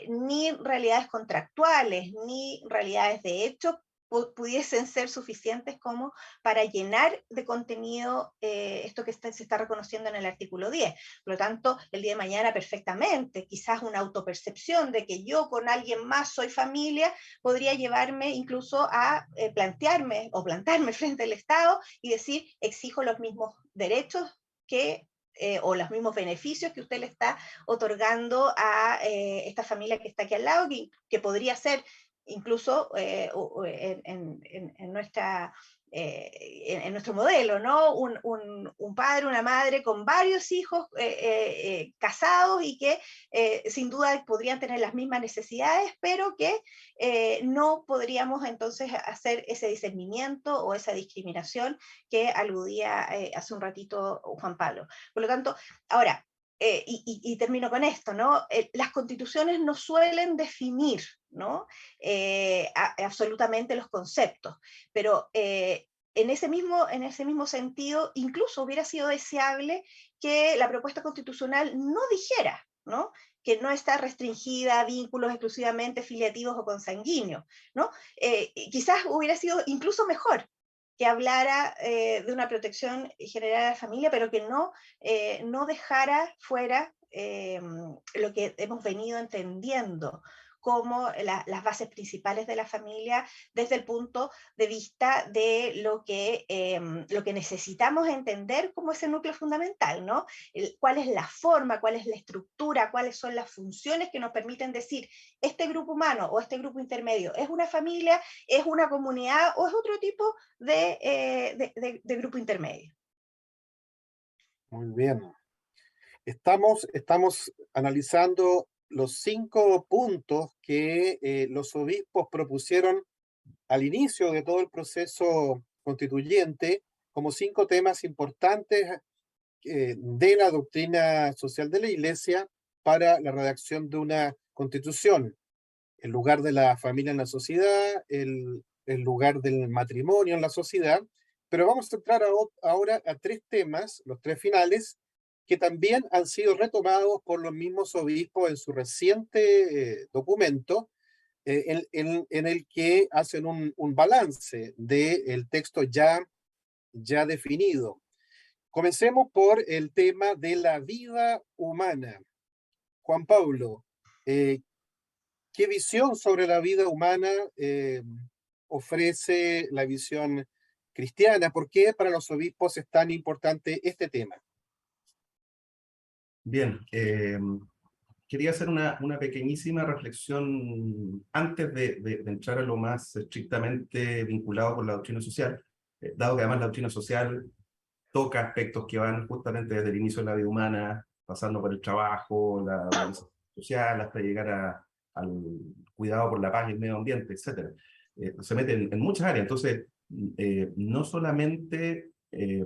ni realidades contractuales, ni realidades de hecho pudiesen ser suficientes como para llenar de contenido esto que se está reconociendo en el artículo 10. Por lo tanto, el día de mañana perfectamente, quizás una autopercepción de que yo con alguien más soy familia, podría llevarme incluso a plantearme o plantarme frente al Estado y decir, exijo los mismos derechos que o los mismos beneficios que usted le está otorgando a esta familia que está aquí al lado, que podría ser incluso en nuestro modelo, ¿no? Un padre, una madre con varios hijos casados y que sin duda podrían tener las mismas necesidades, pero que no podríamos entonces hacer ese discernimiento o esa discriminación que aludía hace un ratito Juan Pablo. Por lo tanto, ahora, y termino con esto, ¿no? Las constituciones no suelen definir, ¿no? Absolutamente los conceptos, pero en ese mismo sentido, incluso hubiera sido deseable que la propuesta constitucional no dijera, ¿no? Que no está restringida a vínculos exclusivamente filiativos o consanguíneos, ¿no? Quizás hubiera sido incluso mejor que hablara de una protección general a la familia, pero que no dejara fuera lo que hemos venido entendiendo como las bases principales de la familia desde el punto de vista de lo que necesitamos entender como ese núcleo fundamental, ¿no? Cuál es la forma, cuál es la estructura, cuáles son las funciones que nos permiten decir este grupo humano o este grupo intermedio es una familia, es una comunidad o es otro tipo de grupo intermedio. Muy bien. Estamos analizando los 5 puntos que los obispos propusieron al inicio de todo el proceso constituyente como 5 temas importantes de la doctrina social de la Iglesia para la redacción de una constitución. El lugar de la familia en la sociedad, el lugar del matrimonio en la sociedad, pero vamos a entrar ahora a 3 temas, los 3 finales, que también han sido retomados por los mismos obispos en su reciente documento, en el que hacen un balance del texto ya definido. Comencemos por el tema de la vida humana. Juan Pablo, ¿qué visión sobre la vida humana ofrece la visión cristiana? ¿Por qué para los obispos es tan importante este tema? Bien, quería hacer una pequeñísima reflexión antes de entrar a lo más estrictamente vinculado con la doctrina social, dado que además la doctrina social toca aspectos que van justamente desde el inicio de la vida humana, pasando por el trabajo, la organización social, hasta llegar al cuidado por la paz y el medio ambiente, etc. Se mete en muchas áreas. Entonces, no solamente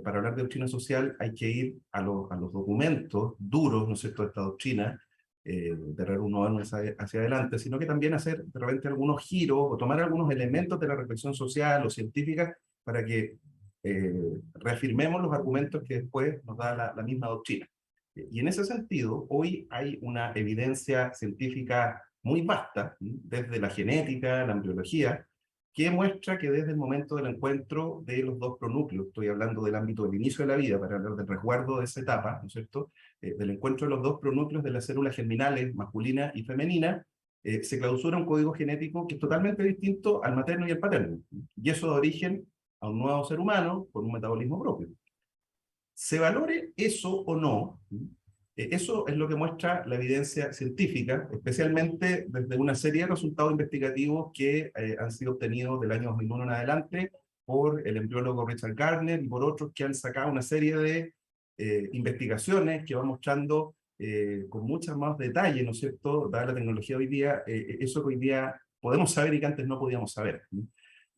para hablar de doctrina social hay que ir a los documentos duros, ¿no es cierto?, de esta doctrina, de uno hacia adelante, sino que también hacer de repente algunos giros o tomar algunos elementos de la reflexión social o científica para que reafirmemos los argumentos que después nos da la misma doctrina. Y en ese sentido, hoy hay una evidencia científica muy vasta, desde la genética, la embriología, que muestra que desde el momento del encuentro de los 2 pronúcleos, estoy hablando del ámbito del inicio de la vida, para hablar del resguardo de esa etapa, ¿no es cierto?, del encuentro de los 2 pronúcleos de las células germinales, masculina y femenina, se clausura un código genético que es totalmente distinto al materno y al paterno, y eso da origen a un nuevo ser humano con un metabolismo propio. Se valore eso o no, eso es lo que muestra la evidencia científica, especialmente desde una serie de resultados investigativos que han sido obtenidos del año 2001 en adelante por el embriólogo Richard Gardner y por otros que han sacado una serie de investigaciones que van mostrando con muchas más detalle, ¿no es cierto?, dada la tecnología hoy día, eso que hoy día podemos saber y que antes no podíamos saber.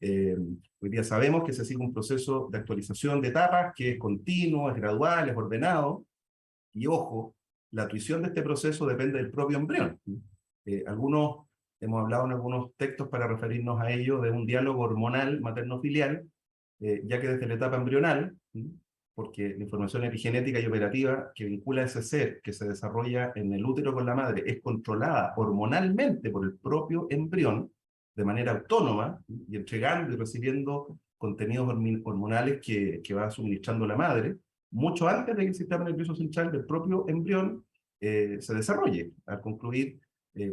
Hoy día sabemos que se sigue un proceso de actualización de etapas que es continuo, es gradual, es ordenado, y ojo, la tuición de este proceso depende del propio embrión. Hemos hablado en algunos textos para referirnos a ello de un diálogo hormonal materno-filial, ya que desde la etapa embrional, porque la información epigenética y operativa que vincula a ese ser que se desarrolla en el útero con la madre es controlada hormonalmente por el propio embrión, de manera autónoma y entregando y recibiendo contenidos hormonales que va suministrando la madre, mucho antes de que el sistema nervioso central del propio embrión se desarrolle, al concluir,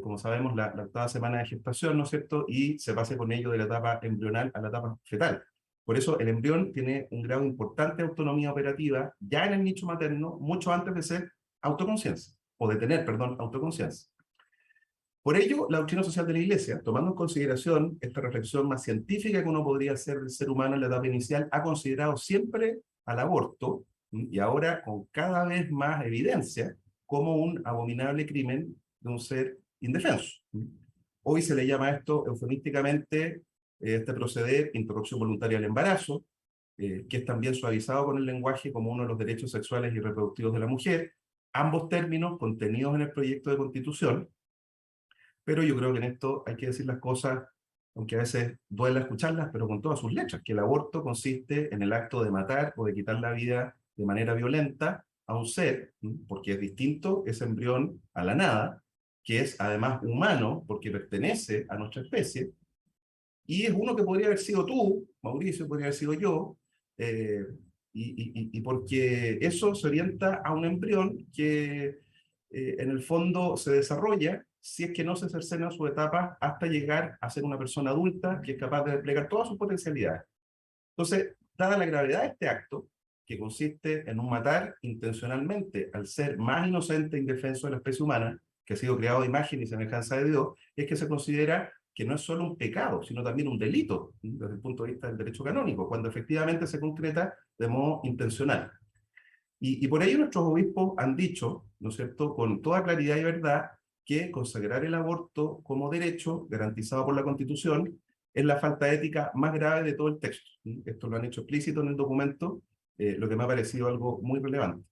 como sabemos, la octava semana de gestación, ¿no es cierto?, y se pase con ello de la etapa embrional a la etapa fetal. Por eso el embrión tiene un grado importante de autonomía operativa ya en el nicho materno, mucho antes de ser autoconciencia, o de tener, perdón, autoconciencia. Por ello, la doctrina social de la Iglesia, tomando en consideración esta reflexión más científica que uno podría hacer del ser humano en la etapa inicial, ha considerado siempre al aborto, y ahora con cada vez más evidencia, como un abominable crimen de un ser indefenso. Hoy se le llama esto eufemísticamente, este proceder, interrupción voluntaria del embarazo, que es también suavizado con el lenguaje como uno de los derechos sexuales y reproductivos de la mujer, ambos términos contenidos en el proyecto de Constitución, pero yo creo que en esto hay que decir las cosas, aunque a veces duele escucharlas, pero con todas sus letras, que el aborto consiste en el acto de matar o de quitar la vida de manera violenta a un ser, porque es distinto ese embrión a la nada, que es además humano, porque pertenece a nuestra especie, y es uno que podría haber sido tú, Mauricio, podría haber sido yo, y porque eso se orienta a un embrión que en el fondo se desarrolla si es que no se cercena su etapa hasta llegar a ser una persona adulta que es capaz de desplegar todas sus potencialidades. Entonces, dada la gravedad de este acto, que consiste en un matar intencionalmente al ser más inocente e indefenso de la especie humana, que ha sido creado de imagen y semejanza de Dios, es que se considera que no es solo un pecado, sino también un delito, desde el punto de vista del derecho canónico, cuando efectivamente se concreta de modo intencional. Y por ello nuestros obispos han dicho, ¿no es cierto?, con toda claridad y verdad, que consagrar el aborto como derecho garantizado por la Constitución es la falta ética más grave de todo el texto. Esto lo han hecho explícito en el documento, lo que me ha parecido algo muy relevante.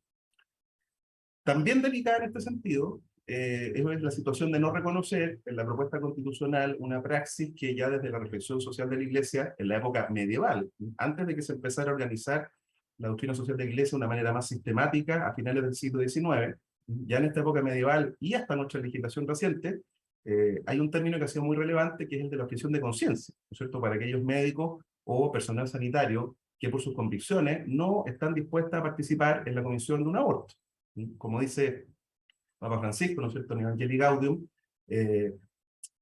También delicada en este sentido es la situación de no reconocer en la propuesta constitucional una praxis que ya desde la reflexión social de la Iglesia, en la época medieval, antes de que se empezara a organizar la doctrina social de la Iglesia de una manera más sistemática a finales del siglo XIX, ya en esta época medieval y hasta nuestra legislación reciente, hay un término que ha sido muy relevante, que es el de la objeción de conciencia, ¿no es cierto?, para aquellos médicos o personal sanitario que por sus convicciones no están dispuestas a participar en la comisión de un aborto. Como dice Papa Francisco, ¿no es cierto?, en Evangelii Gaudium,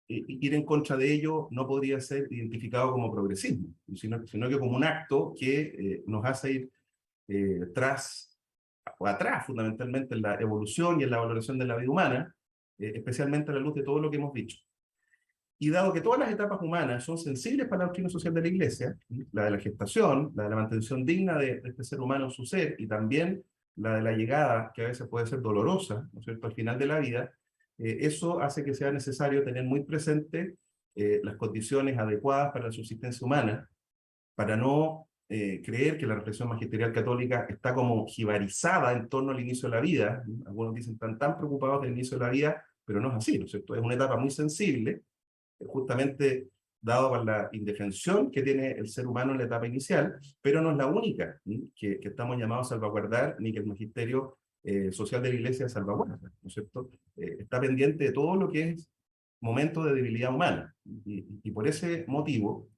ir en contra de ello no podría ser identificado como progresismo, sino que como un acto que nos hace ir atrás fundamentalmente en la evolución y en la valoración de la vida humana, especialmente a la luz de todo lo que hemos dicho. Y dado que todas las etapas humanas son sensibles para la doctrina social de la Iglesia, la de la gestación, la de la mantención digna de este ser humano en su ser, y también la de la llegada, que a veces puede ser dolorosa, ¿no es cierto?, al final de la vida, eso hace que sea necesario tener muy presente las condiciones adecuadas para la subsistencia humana, para no creer que la reflexión magisterial católica está como jibarizada en torno al inicio de la vida. Algunos dicen están tan preocupados del inicio de la vida, pero no es así, ¿no es cierto? Es una etapa muy sensible, justamente dado por la indefensión que tiene el ser humano en la etapa inicial, pero no es la única que estamos llamados a salvaguardar, ni que el magisterio social de la Iglesia salvaguarda, ¿no es cierto? Está pendiente de todo lo que es momento de debilidad humana, y por ese motivo,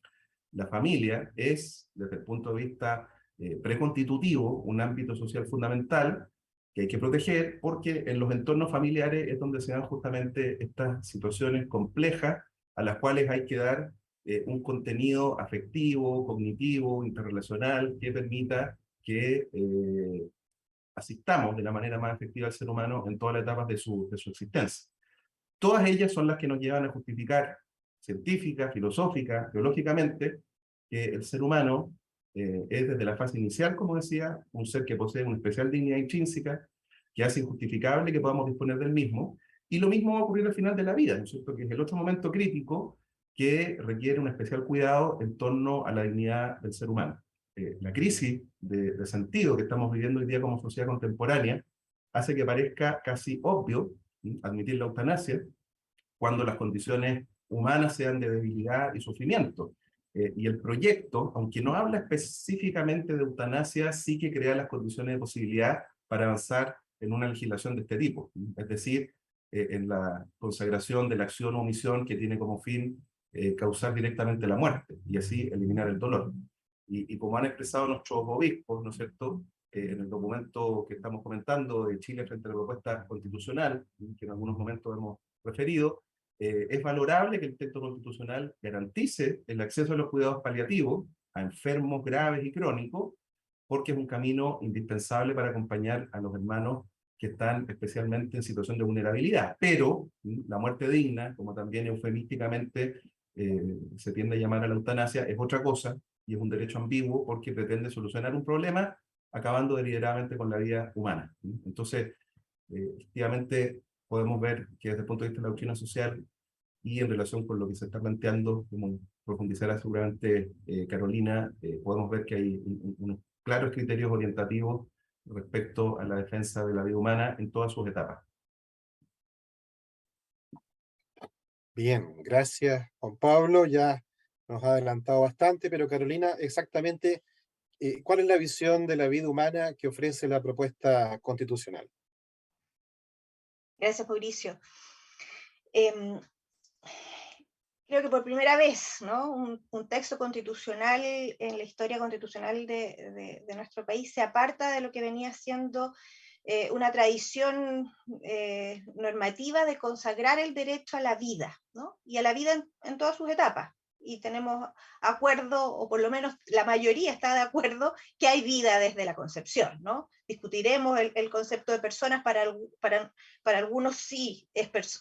la familia es, desde el punto de vista preconstitutivo, un ámbito social fundamental que hay que proteger, porque en los entornos familiares es donde se dan justamente estas situaciones complejas a las cuales hay que dar un contenido afectivo, cognitivo, interrelacional, que permita que asistamos de la manera más efectiva al ser humano en todas las etapas de su existencia. Todas ellas son las que nos llevan a justificar científica, filosófica, biológicamente, que el ser humano es desde la fase inicial, como decía, un ser que posee una especial dignidad intrínseca, que hace injustificable que podamos disponer del mismo, y lo mismo va a ocurrir al final de la vida, ¿no es cierto?, que es el otro momento crítico que requiere un especial cuidado en torno a la dignidad del ser humano. La crisis de sentido que estamos viviendo hoy día como sociedad contemporánea hace que parezca casi obvio admitir la eutanasia cuando las condiciones humanas sean de debilidad y sufrimiento. Y el proyecto, aunque no habla específicamente de eutanasia, sí que crea las condiciones de posibilidad para avanzar en una legislación de este tipo. Es decir, en la consagración de la acción o omisión que tiene como fin causar directamente la muerte y así eliminar el dolor. Y como han expresado nuestros obispos, ¿no es cierto?, en el documento que estamos comentando de Chile frente a la propuesta constitucional, que en algunos momentos hemos referido, es valorable que el texto constitucional garantice el acceso a los cuidados paliativos a enfermos graves y crónicos, porque es un camino indispensable para acompañar a los hermanos que están especialmente en situación de vulnerabilidad. Pero la muerte digna, como también eufemísticamente se tiende a llamar a la eutanasia, es otra cosa, y es un derecho ambiguo porque pretende solucionar un problema acabando deliberadamente con la vida humana. Entonces, efectivamente, podemos ver que desde el punto de vista de la doctrina social y en relación con lo que se está planteando, como profundizará seguramente Carolina, podemos ver que hay unos claros criterios orientativos respecto a la defensa de la vida humana en todas sus etapas. Bien, gracias Juan Pablo, ya nos ha adelantado bastante, pero Carolina, exactamente, ¿cuál es la visión de la vida humana que ofrece la propuesta constitucional? Gracias, Mauricio. Creo que por primera vez, ¿no?, un texto constitucional en la historia constitucional de nuestro país se aparta de lo que venía siendo una tradición normativa de consagrar el derecho a la vida, ¿no?, y a la vida en todas sus etapas. Y tenemos acuerdo, o por lo menos la mayoría está de acuerdo, que hay vida desde la concepción, ¿no? Discutiremos el concepto de personas, para algunos sí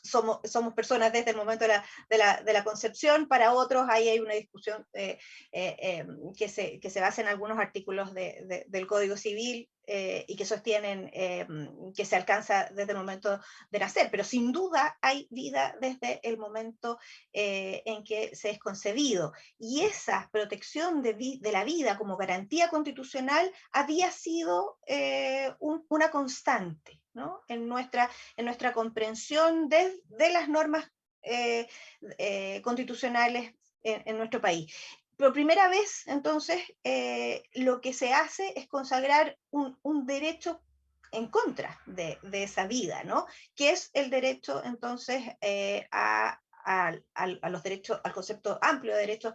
somos personas desde el momento de la concepción, para otros ahí hay una discusión que se basa en algunos artículos del Código Civil y que sostienen que se alcanza desde el momento de nacer, pero sin duda hay vida desde el momento en que se es concebido, y esa protección de la vida como garantía constitucional había sido una constante, ¿no?, en nuestra comprensión de las normas constitucionales en nuestro país. Por primera vez, entonces, lo que se hace es consagrar un derecho en contra de esa vida, ¿no?, que es el derecho, entonces, a los derechos, al concepto amplio de derechos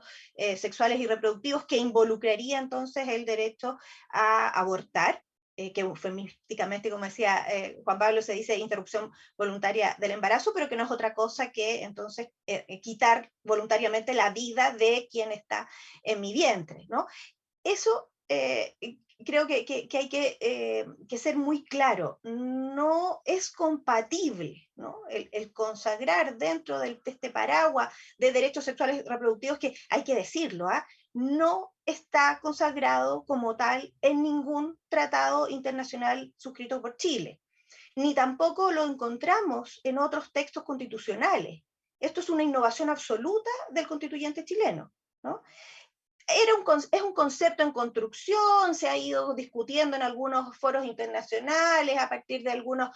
sexuales y reproductivos, que involucraría entonces el derecho a abortar, que eufemísticamente, como decía Juan Pablo, se dice interrupción voluntaria del embarazo, pero que no es otra cosa que entonces quitar voluntariamente la vida de quien está en mi vientre, ¿no? Eso creo que hay que ser muy claro, no es compatible, ¿no?, el consagrar dentro de este paraguas de derechos sexuales y reproductivos, que hay que decirlo, no está consagrado como tal en ningún tratado internacional suscrito por Chile, ni tampoco lo encontramos en otros textos constitucionales. Esto es una innovación absoluta del constituyente chileno, ¿no? Es un concepto en construcción, se ha ido discutiendo en algunos foros internacionales a partir de algunas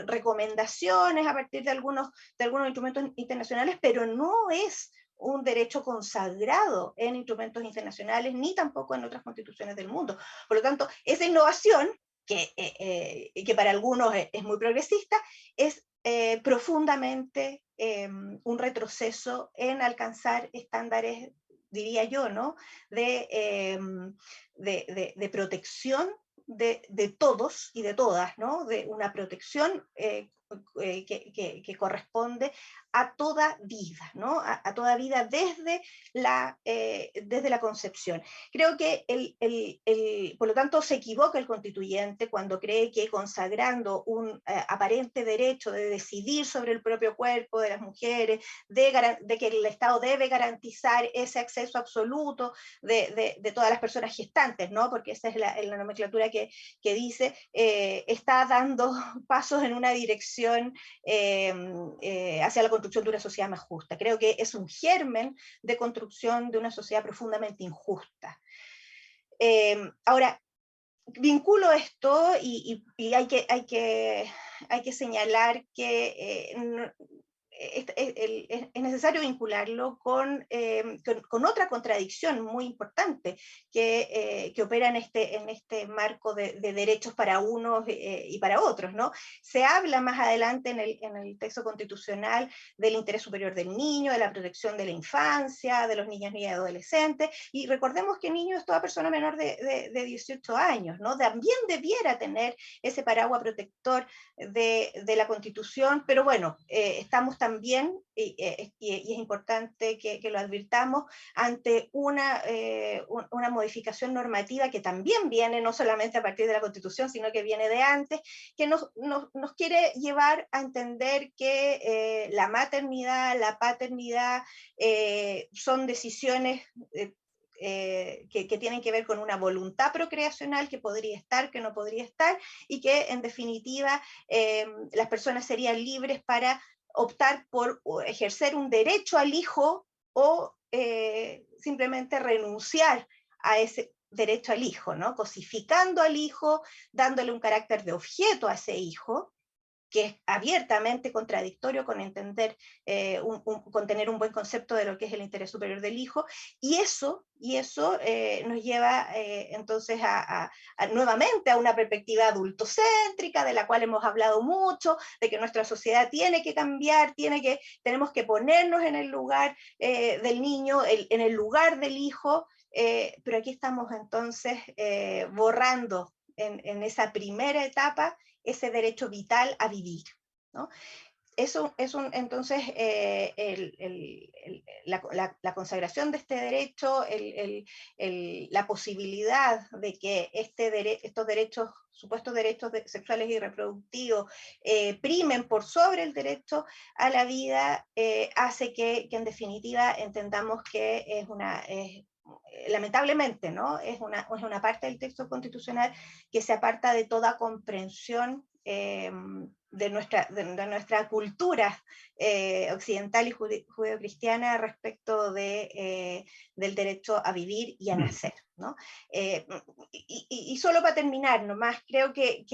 recomendaciones, a partir de algunos instrumentos internacionales, pero no es un derecho consagrado en instrumentos internacionales, ni tampoco en otras constituciones del mundo. Por lo tanto, esa innovación, que para algunos es muy progresista, es profundamente un retroceso en alcanzar estándares, diría yo, ¿no?, de protección de todos y de todas, ¿no?, de una protección que corresponde a toda vida, ¿no?, a toda vida desde la concepción. Creo que por lo tanto se equivoca el constituyente cuando cree que consagrando un aparente derecho de decidir sobre el propio cuerpo de las mujeres, de que el Estado debe garantizar ese acceso absoluto de todas las personas gestantes, ¿no?, porque esa es la nomenclatura que dice, está dando pasos en una dirección hacia la construcción de una sociedad más justa. Creo que es un germen de construcción de una sociedad profundamente injusta. Ahora, vinculo esto y hay que señalar que es necesario vincularlo con otra contradicción muy importante que opera en este marco de derechos para unos y para otros, ¿no? Se habla más adelante en el texto constitucional del interés superior del niño, de la protección de la infancia, de los niños, niñas y adolescentes, y recordemos que niño es toda persona menor de 18 años, ¿no? También debiera tener ese paraguas protector de la Constitución, pero bueno, estamos también, y es importante que lo advirtamos, ante una modificación normativa que también viene no solamente a partir de la Constitución, sino que viene de antes, que nos quiere llevar a entender que la maternidad, la paternidad son decisiones que tienen que ver con una voluntad procreacional que podría estar, que no podría estar, y que en definitiva las personas serían libres para optar por ejercer un derecho al hijo o simplemente renunciar a ese derecho al hijo, ¿no? Cosificando al hijo, dándole un carácter de objeto a ese hijo, que es abiertamente contradictorio con entender, con tener un buen concepto de lo que es el interés superior del hijo, y eso nos lleva entonces nuevamente a una perspectiva adultocéntrica, de la cual hemos hablado mucho, de que nuestra sociedad tiene que cambiar, tenemos que ponernos en el lugar del niño, en el lugar del hijo, pero aquí estamos entonces borrando en esa primera etapa ese derecho vital a vivir, ¿no? Entonces, la consagración de este derecho, la posibilidad de que estos derechos, supuestos derechos sexuales y reproductivos, primen por sobre el derecho a la vida, hace que en definitiva entendamos que lamentablemente, ¿no? Es una parte del texto constitucional que se aparta de toda comprensión de nuestra cultura occidental y judeocristiana respecto del derecho a vivir y a nacer, ¿no? Y solo para terminar, nomás, creo que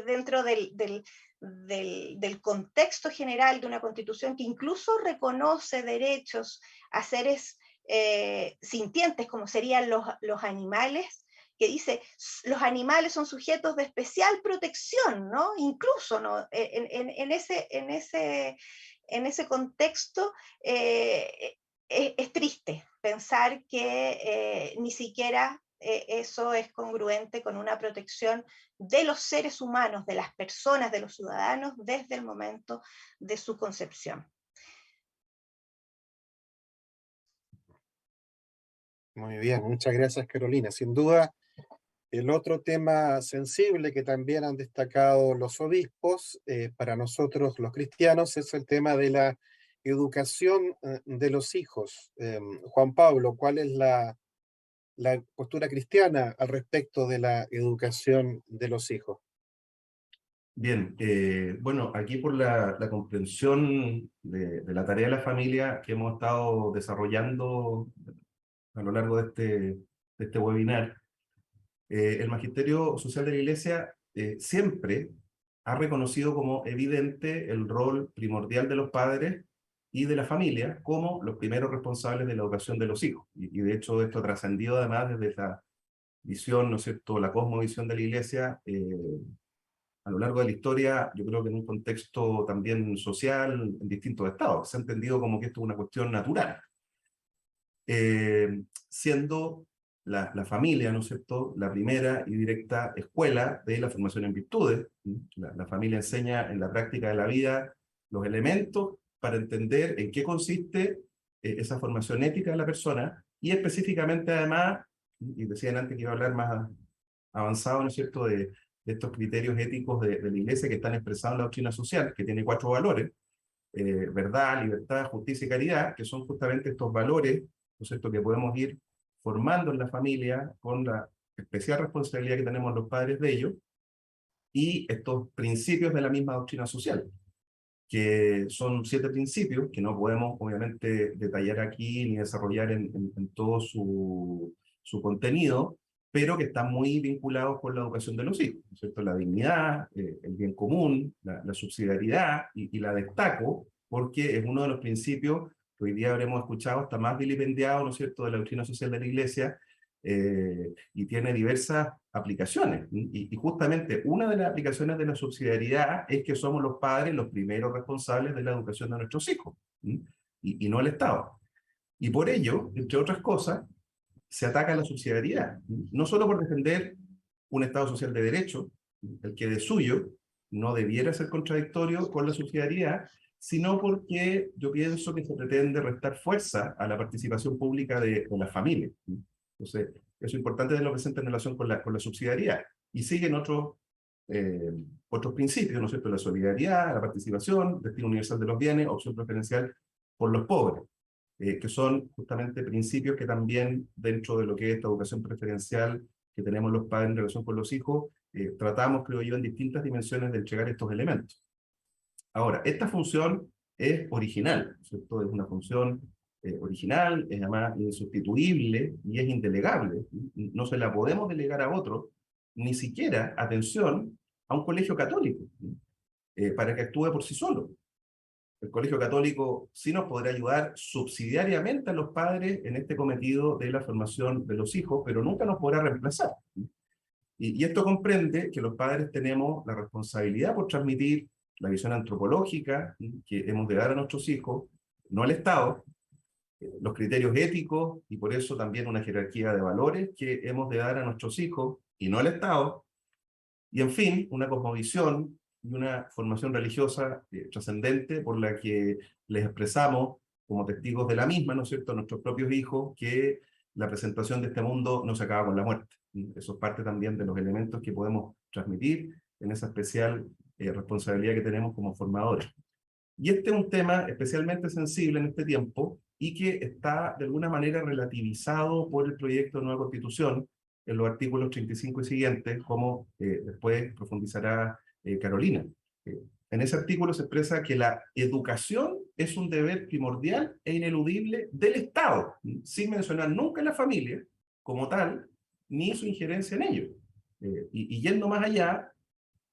dentro del contexto general de una constitución que incluso reconoce derechos a seres sintientes como serían los animales, que dice, los animales son sujetos de especial protección, ¿no? Incluso, ¿no? En ese contexto es triste pensar que ni siquiera eso es congruente con una protección de los seres humanos, de las personas, de los ciudadanos, desde el momento de su concepción. Muy bien, muchas gracias, Carolina. Sin duda, el otro tema sensible que también han destacado los obispos, para nosotros los cristianos, es el tema de la educación de los hijos. Juan Pablo, ¿cuál es la postura cristiana al respecto de la educación de los hijos? Bien, bueno, aquí por la comprensión de la tarea de la familia que hemos estado desarrollando a lo largo de este webinar, el Magisterio Social de la Iglesia siempre ha reconocido como evidente el rol primordial de los padres y de la familia como los primeros responsables de la educación de los hijos. Y de hecho esto ha trascendido además desde la visión, ¿no es cierto?, la cosmovisión de la Iglesia a lo largo de la historia, yo creo que en un contexto también social en distintos estados. Se ha entendido como que esto es una cuestión natural. Siendo la familia, ¿no es cierto?, la primera y directa escuela de la formación en virtudes. La familia enseña en la práctica de la vida los elementos para entender en qué consiste esa formación ética de la persona, y específicamente además, y decían antes que iba a hablar más avanzado, ¿no es cierto?, de estos criterios éticos de la Iglesia que están expresados en la doctrina social, que tiene 4 valores: verdad, libertad, justicia y caridad, que son justamente estos valores, ¿no es cierto?, que podemos ir formando en la familia con la especial responsabilidad que tenemos los padres de ellos, y estos principios de la misma doctrina social, que son 7 principios que no podemos obviamente detallar aquí ni desarrollar en todo su contenido, pero que están muy vinculados con la educación de los hijos, ¿no es cierto? La dignidad, el bien común, la subsidiariedad, y la destaco porque es uno de los principios que hoy día habremos escuchado, hasta más vilipendiado, ¿no es cierto?, de la doctrina social de la Iglesia, y tiene diversas aplicaciones. Y justamente una de las aplicaciones de la subsidiariedad es que somos los padres los primeros responsables de la educación de nuestros hijos, y no el Estado. Y por ello, entre otras cosas, se ataca la subsidiariedad, no solo por defender un Estado social de derecho, el que de suyo no debiera ser contradictorio con la subsidiariedad, sino porque yo pienso que se pretende restar fuerza a la participación pública de las familias. Entonces, eso es importante tenerlo presente en relación con la subsidiariedad. Y siguen otros principios, ¿no es cierto? La solidaridad, la participación, destino universal de los bienes, opción preferencial por los pobres, que son justamente principios que también dentro de lo que es esta educación preferencial que tenemos los padres en relación con los hijos, tratamos, creo yo, en distintas dimensiones de entregar estos elementos. Ahora, esta función es original, ¿cierto? Es una función original, es además insustituible y es indelegable. No se la podemos delegar a otro, ni siquiera, atención, a un colegio católico, para que actúe por sí solo. El colegio católico sí nos podrá ayudar subsidiariamente a los padres en este cometido de la formación de los hijos, pero nunca nos podrá reemplazar. Y esto comprende que los padres tenemos la responsabilidad por transmitir la visión antropológica que hemos de dar a nuestros hijos, no al Estado, los criterios éticos y por eso también una jerarquía de valores que hemos de dar a nuestros hijos y no al Estado, y en fin, una cosmovisión y una formación religiosa trascendente por la que les expresamos como testigos de la misma, ¿no es cierto?, a nuestros propios hijos, que la presentación de este mundo no se acaba con la muerte. Eso es parte también de los elementos que podemos transmitir en esa especial responsabilidad que tenemos como formadores. Y este es un tema especialmente sensible en este tiempo y que está de alguna manera relativizado por el proyecto de nueva Constitución en los artículos 35 y siguientes, como después profundizará Carolina. En ese artículo se expresa que la educación es un deber primordial e ineludible del Estado, sin mencionar nunca la familia como tal, ni su injerencia en ello. Y yendo más allá,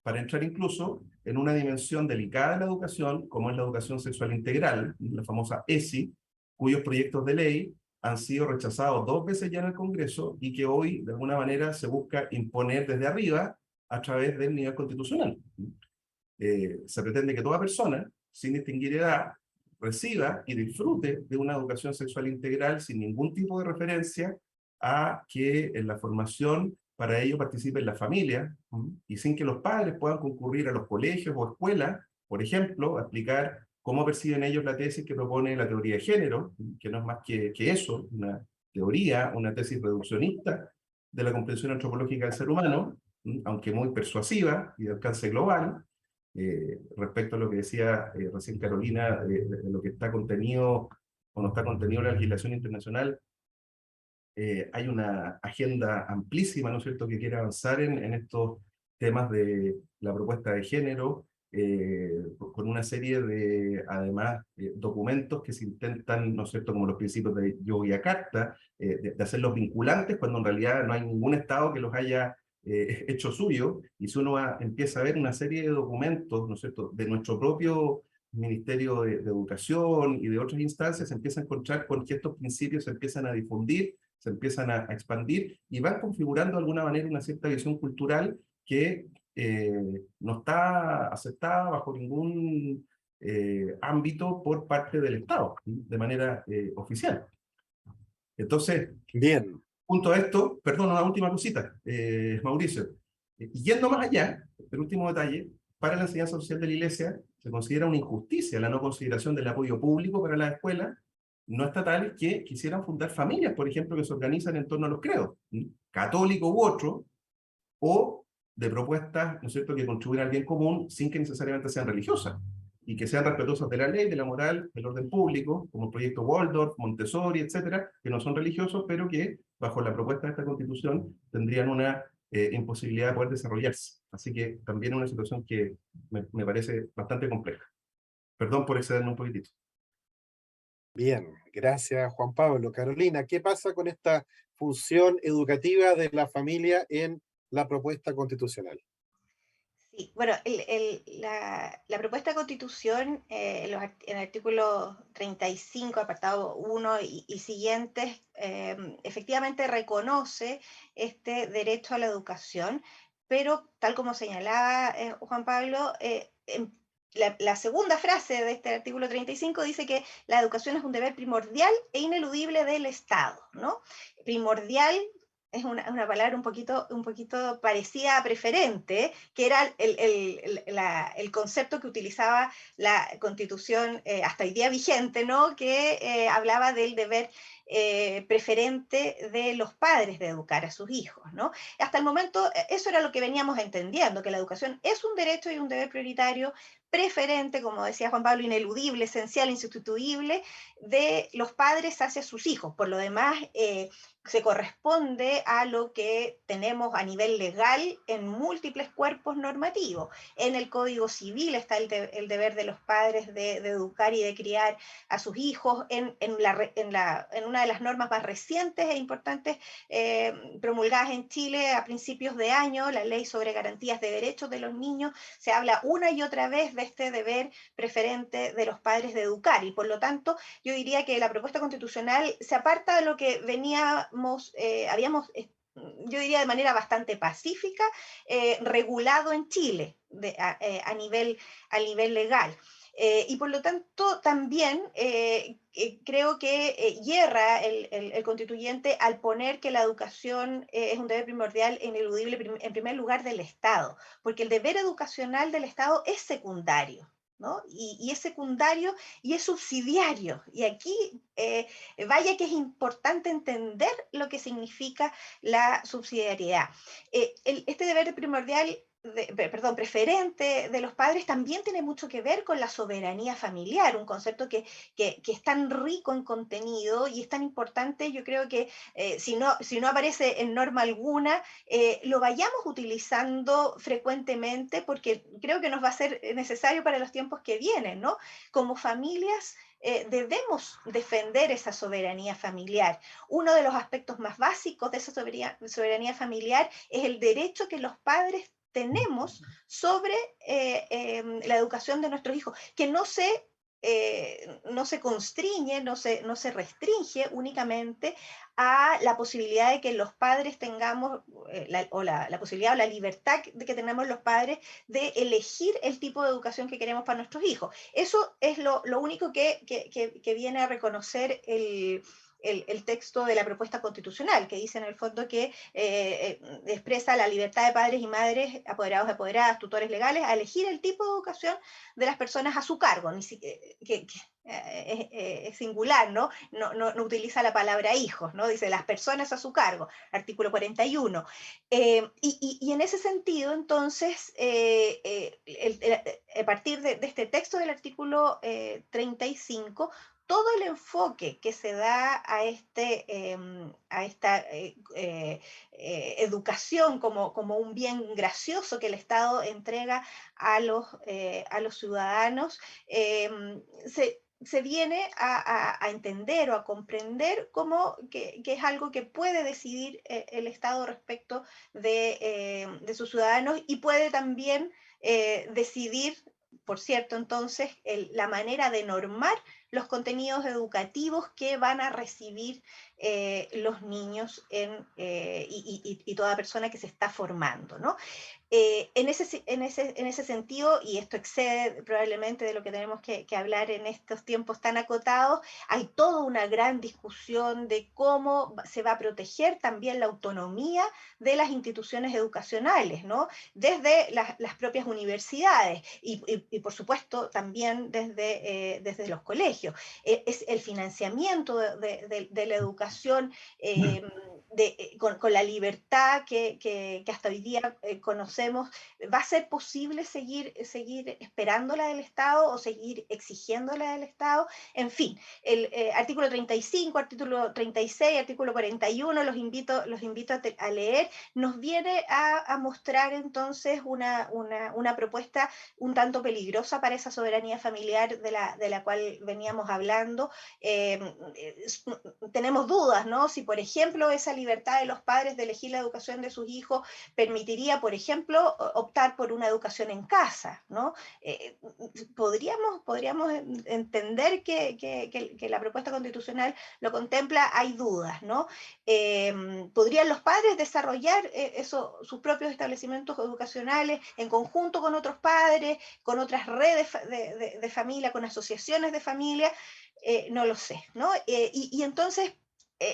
para entrar incluso en una dimensión delicada de la educación, como es la educación sexual integral, la famosa ESI, cuyos proyectos de ley han sido rechazados 2 veces ya en el Congreso y que hoy, de alguna manera, se busca imponer desde arriba a través del nivel constitucional. Se pretende que toda persona, sin distinguir edad, reciba y disfrute de una educación sexual integral sin ningún tipo de referencia a que en la formación para ello participen las familias, y sin que los padres puedan concurrir a los colegios o escuelas, por ejemplo, a explicar cómo perciben ellos la tesis que propone la teoría de género, que no es más que eso, una teoría, una tesis reduccionista de la comprensión antropológica del ser humano, aunque muy persuasiva y de alcance global, respecto a lo que decía recién Carolina, de lo que está contenido o no está contenido en la legislación internacional. Hay una agenda amplísima, ¿no es cierto?, que quiere avanzar en estos temas de la propuesta de género, con una serie de, además, documentos que se intentan, ¿no es cierto?, como los principios de Yogyakarta, de hacerlos vinculantes, cuando en realidad no hay ningún Estado que los haya hecho suyo, y si uno empieza a ver una serie de documentos, ¿no es cierto?, de nuestro propio Ministerio de Educación y de otras instancias, se empieza a encontrar con que estos principios se empiezan a difundir, se empiezan a expandir y van configurando de alguna manera una cierta visión cultural que no está aceptada bajo ningún ámbito por parte del Estado, de manera oficial. Entonces, bien, junto a esto, perdón, una última cosita, Mauricio. Yendo más allá, el último detalle, para la enseñanza social de la Iglesia se considera una injusticia la no consideración del apoyo público para las escuelas no estatales que quisieran fundar familias, por ejemplo, que se organizan en torno a los credos, católico u otro, o de propuestas, ¿no es cierto?, que contribuyen al bien común sin que necesariamente sean religiosas, y que sean respetuosas de la ley, de la moral, del orden público, como el proyecto Waldorf, Montessori, etcétera, que no son religiosos, pero que, bajo la propuesta de esta Constitución, tendrían una imposibilidad de poder desarrollarse. Así que también es una situación que me parece bastante compleja. Perdón por excederme un poquitito. bien, gracias Juan Pablo. Carolina, ¿qué pasa con esta función educativa de la familia en la propuesta constitucional? Sí, bueno, la propuesta de constitución, en el artículo 35, apartado 1 y siguientes, efectivamente reconoce este derecho a la educación, pero tal como señalaba Juan Pablo, la segunda frase de este artículo 35 dice que la educación es un deber primordial e ineludible del Estado, ¿no? Primordial es una palabra un poquito parecida a preferente, que era el concepto que utilizaba la Constitución hasta hoy día vigente, ¿no? Que hablaba del deber preferente de los padres de educar a sus hijos, ¿no? Hasta el momento eso era lo que veníamos entendiendo, que la educación es un derecho y un deber prioritario preferente, como decía Juan Pablo, ineludible, esencial, insustituible, de los padres hacia sus hijos. Por lo demás, se corresponde a lo que tenemos a nivel legal en múltiples cuerpos normativos. En el Código Civil está el deber de los padres de educar y de criar a sus hijos, en una de las normas más recientes e importantes promulgadas en Chile a principios de año, la Ley sobre Garantías de Derechos de los Niños, se habla una y otra vez de este deber preferente de los padres de educar, y por lo tanto yo diría que la propuesta constitucional se aparta de lo que habíamos, yo diría de manera bastante pacífica, regulado en Chile a nivel legal. Y por lo tanto también creo que hierra el constituyente al poner que la educación es un deber primordial e ineludible en primer lugar del Estado, porque el deber educacional del Estado es secundario, ¿no? Y es secundario y es subsidiario. Y aquí vaya que es importante entender lo que significa la subsidiariedad. Este deber primordial, preferente de los padres también tiene mucho que ver con la soberanía familiar, un concepto que es tan rico en contenido y es tan importante. Yo creo que si no aparece en norma alguna, lo vayamos utilizando frecuentemente, porque creo que nos va a ser necesario para los tiempos que vienen, ¿no? Como familias debemos defender esa soberanía familiar. Uno de los aspectos más básicos de esa soberanía familiar es el derecho que los padres tenemos sobre la educación de nuestros hijos, que no se constriñe, no se restringe únicamente a la posibilidad de que los padres tengamos, la posibilidad o la libertad de que tenemos los padres de elegir el tipo de educación que queremos para nuestros hijos. Eso es lo único que viene a reconocer el texto de la propuesta constitucional, que dice en el fondo que expresa la libertad de padres y madres, apoderados y apoderadas, tutores legales, a elegir el tipo de educación de las personas a su cargo, es singular, ¿no? No utiliza la palabra hijos, ¿no? Dice las personas a su cargo, artículo 41. Y en ese sentido, entonces, a partir de este texto del artículo 35, todo el enfoque que se da a esta educación como un bien gracioso que el Estado entrega a los ciudadanos, se viene a entender o a comprender como que es algo que puede decidir el Estado respecto de sus ciudadanos, y puede también decidir, por cierto, entonces, la manera de normar los contenidos educativos que van a recibir los niños y toda persona que se está formando, ¿no? En ese sentido, y esto excede probablemente de lo que tenemos que hablar en estos tiempos tan acotados, hay toda una gran discusión de cómo se va a proteger también la autonomía de las instituciones educacionales, ¿no? Desde las propias universidades y por supuesto también desde los colegios. Es el financiamiento de la educación con la libertad que hasta hoy día conocemos. ¿Va a ser posible seguir esperándola del Estado o seguir exigiéndola del Estado? En fin, el artículo 35, artículo 36, artículo 41, los invito a leer, nos viene a mostrar entonces una propuesta un tanto peligrosa para esa soberanía familiar de la cual veníamos hablando. Tenemos dudas, ¿no? Si, por ejemplo, esa libertad de los padres de elegir la educación de sus hijos permitiría, por ejemplo, optar por una educación en casa, ¿no? Podríamos entender que la propuesta constitucional lo contempla, hay dudas, ¿no? ¿Podrían los padres desarrollar sus propios establecimientos educacionales en conjunto con otros padres, con otras redes de familia, con asociaciones de familia? No lo sé, ¿no? Y entonces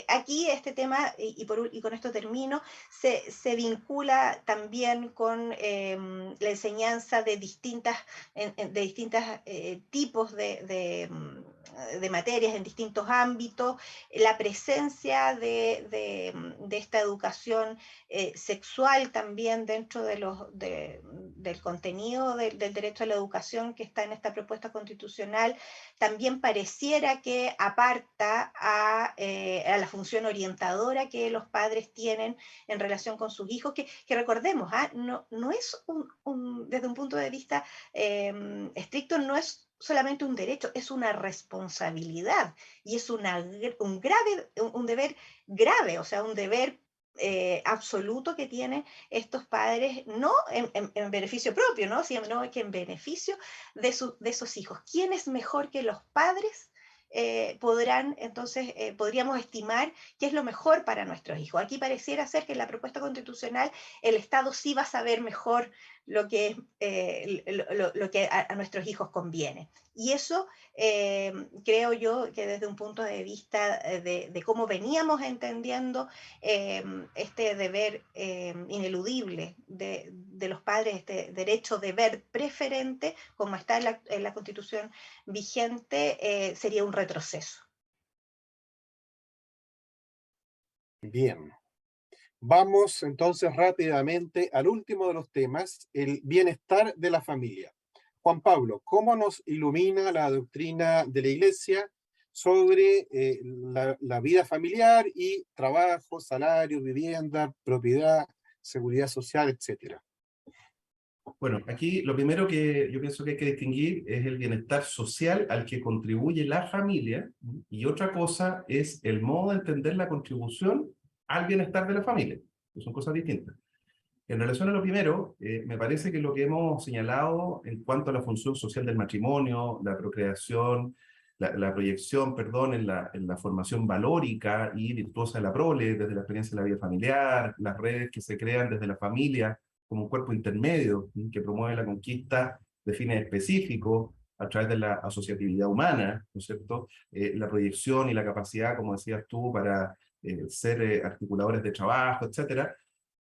aquí este tema, y con esto termino, se vincula también con la enseñanza de distintos tipos de materias en distintos ámbitos, la presencia de esta educación sexual también dentro del contenido del derecho a la educación que está en esta propuesta constitucional, también pareciera que aparta a la función orientadora que los padres tienen en relación con sus hijos, que recordemos, no es desde un punto de vista estricto, no es solamente un derecho, es una responsabilidad y es un deber grave, o sea, un deber absoluto que tienen estos padres, no en beneficio propio, ¿no? Sino que en beneficio de esos hijos. ¿Quién es mejor que los padres? Podríamos estimar qué es lo mejor para nuestros hijos. Aquí pareciera ser que en la propuesta constitucional el Estado sí va a saber mejor lo que a nuestros hijos conviene. Y eso creo yo que desde un punto de vista de cómo veníamos entendiendo este deber ineludible de los padres, este derecho-deber preferente, como está en la Constitución vigente, sería un retroceso. Bien. Vamos entonces rápidamente al último de los temas, el bienestar de la familia. Juan Pablo, ¿cómo nos ilumina la doctrina de la Iglesia sobre la vida familiar y trabajo, salario, vivienda, propiedad, seguridad social, etcétera? Bueno, aquí lo primero que yo pienso que hay que distinguir es el bienestar social al que contribuye la familia, y otra cosa es el modo de entender la contribución al bienestar de la familia, que son cosas distintas. En relación a lo primero, me parece que lo que hemos señalado en cuanto a la función social del matrimonio, la procreación, la proyección, perdón, en la formación valórica y virtuosa de la prole, desde la experiencia de la vida familiar, las redes que se crean desde la familia como un cuerpo intermedio que promueve la conquista de fines específicos a través de la asociatividad humana, ¿no es cierto? La proyección y la capacidad, como decías tú, para ser articuladores de trabajo, etcétera,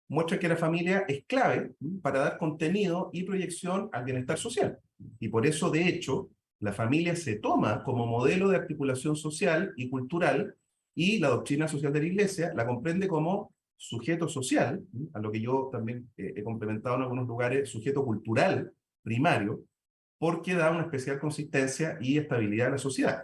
muestra que la familia es clave para dar contenido y proyección al bienestar social. Y por eso, de hecho, la familia se toma como modelo de articulación social y cultural, y la doctrina social de la Iglesia la comprende como sujeto social, a lo que yo también he complementado en algunos lugares, sujeto cultural primario, porque da una especial consistencia y estabilidad a la sociedad.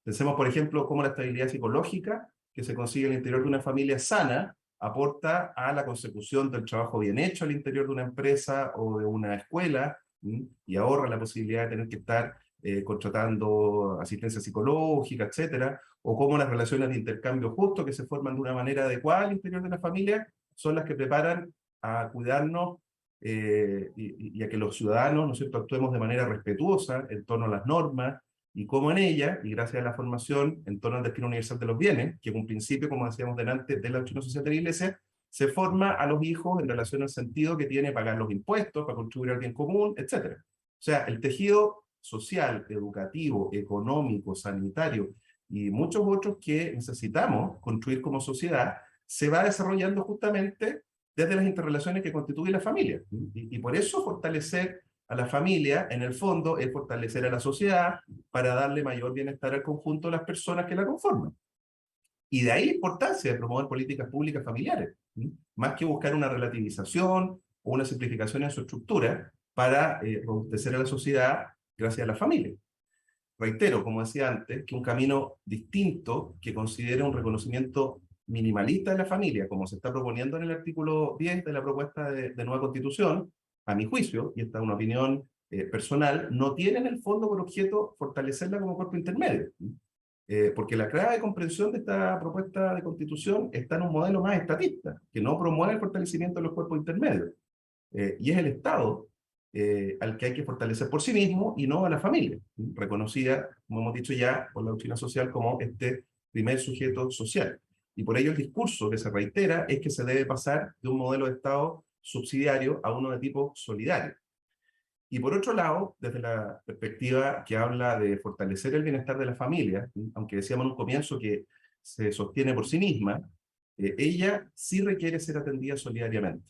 Pensemos, por ejemplo, cómo la estabilidad psicológica que se consigue al interior de una familia sana aporta a la consecución del trabajo bien hecho al interior de una empresa o de una escuela, y ahorra la posibilidad de tener que estar contratando asistencia psicológica, etcétera, o cómo las relaciones de intercambio justo que se forman de una manera adecuada al interior de la familia son las que preparan a cuidarnos y a que los ciudadanos, ¿no es cierto?, actuemos de manera respetuosa en torno a las normas, y cómo en ella, y gracias a la formación en torno al destino universal de los bienes, que es un principio, como decíamos delante, de la doctrina social de la Iglesia, se forma a los hijos en relación al sentido que tiene pagar los impuestos, para contribuir al bien común, etc. O sea, el tejido social, educativo, económico, sanitario y muchos otros que necesitamos construir como sociedad, se va desarrollando justamente desde las interrelaciones que constituye la familia. Y por eso fortalecer a la familia, en el fondo, es fortalecer a la sociedad para darle mayor bienestar al conjunto de las personas que la conforman. Y de ahí la importancia de promover políticas públicas familiares, más que buscar una relativización o una simplificación en su estructura para robustecer a la sociedad gracias a la familia. Reitero, como decía antes, que un camino distinto que considere un reconocimiento minimalista de la familia, como se está proponiendo en el artículo 10 de la propuesta de nueva Constitución, a mi juicio, y esta es una opinión personal, no tiene en el fondo por objeto fortalecerla como cuerpo intermedio. porque la clave de comprensión de esta propuesta de constitución está en un modelo más estatista, que no promueve el fortalecimiento de los cuerpos intermedios. Y es el Estado al que hay que fortalecer por sí mismo y no a la familia, reconocida, como hemos dicho ya, por la doctrina social como este primer sujeto social. Y por ello el discurso que se reitera es que se debe pasar de un modelo de Estado subsidiario a uno de tipo solidario. Y por otro lado, desde la perspectiva que habla de fortalecer el bienestar de la familia, aunque decíamos en un comienzo que se sostiene por sí misma, ella sí requiere ser atendida solidariamente.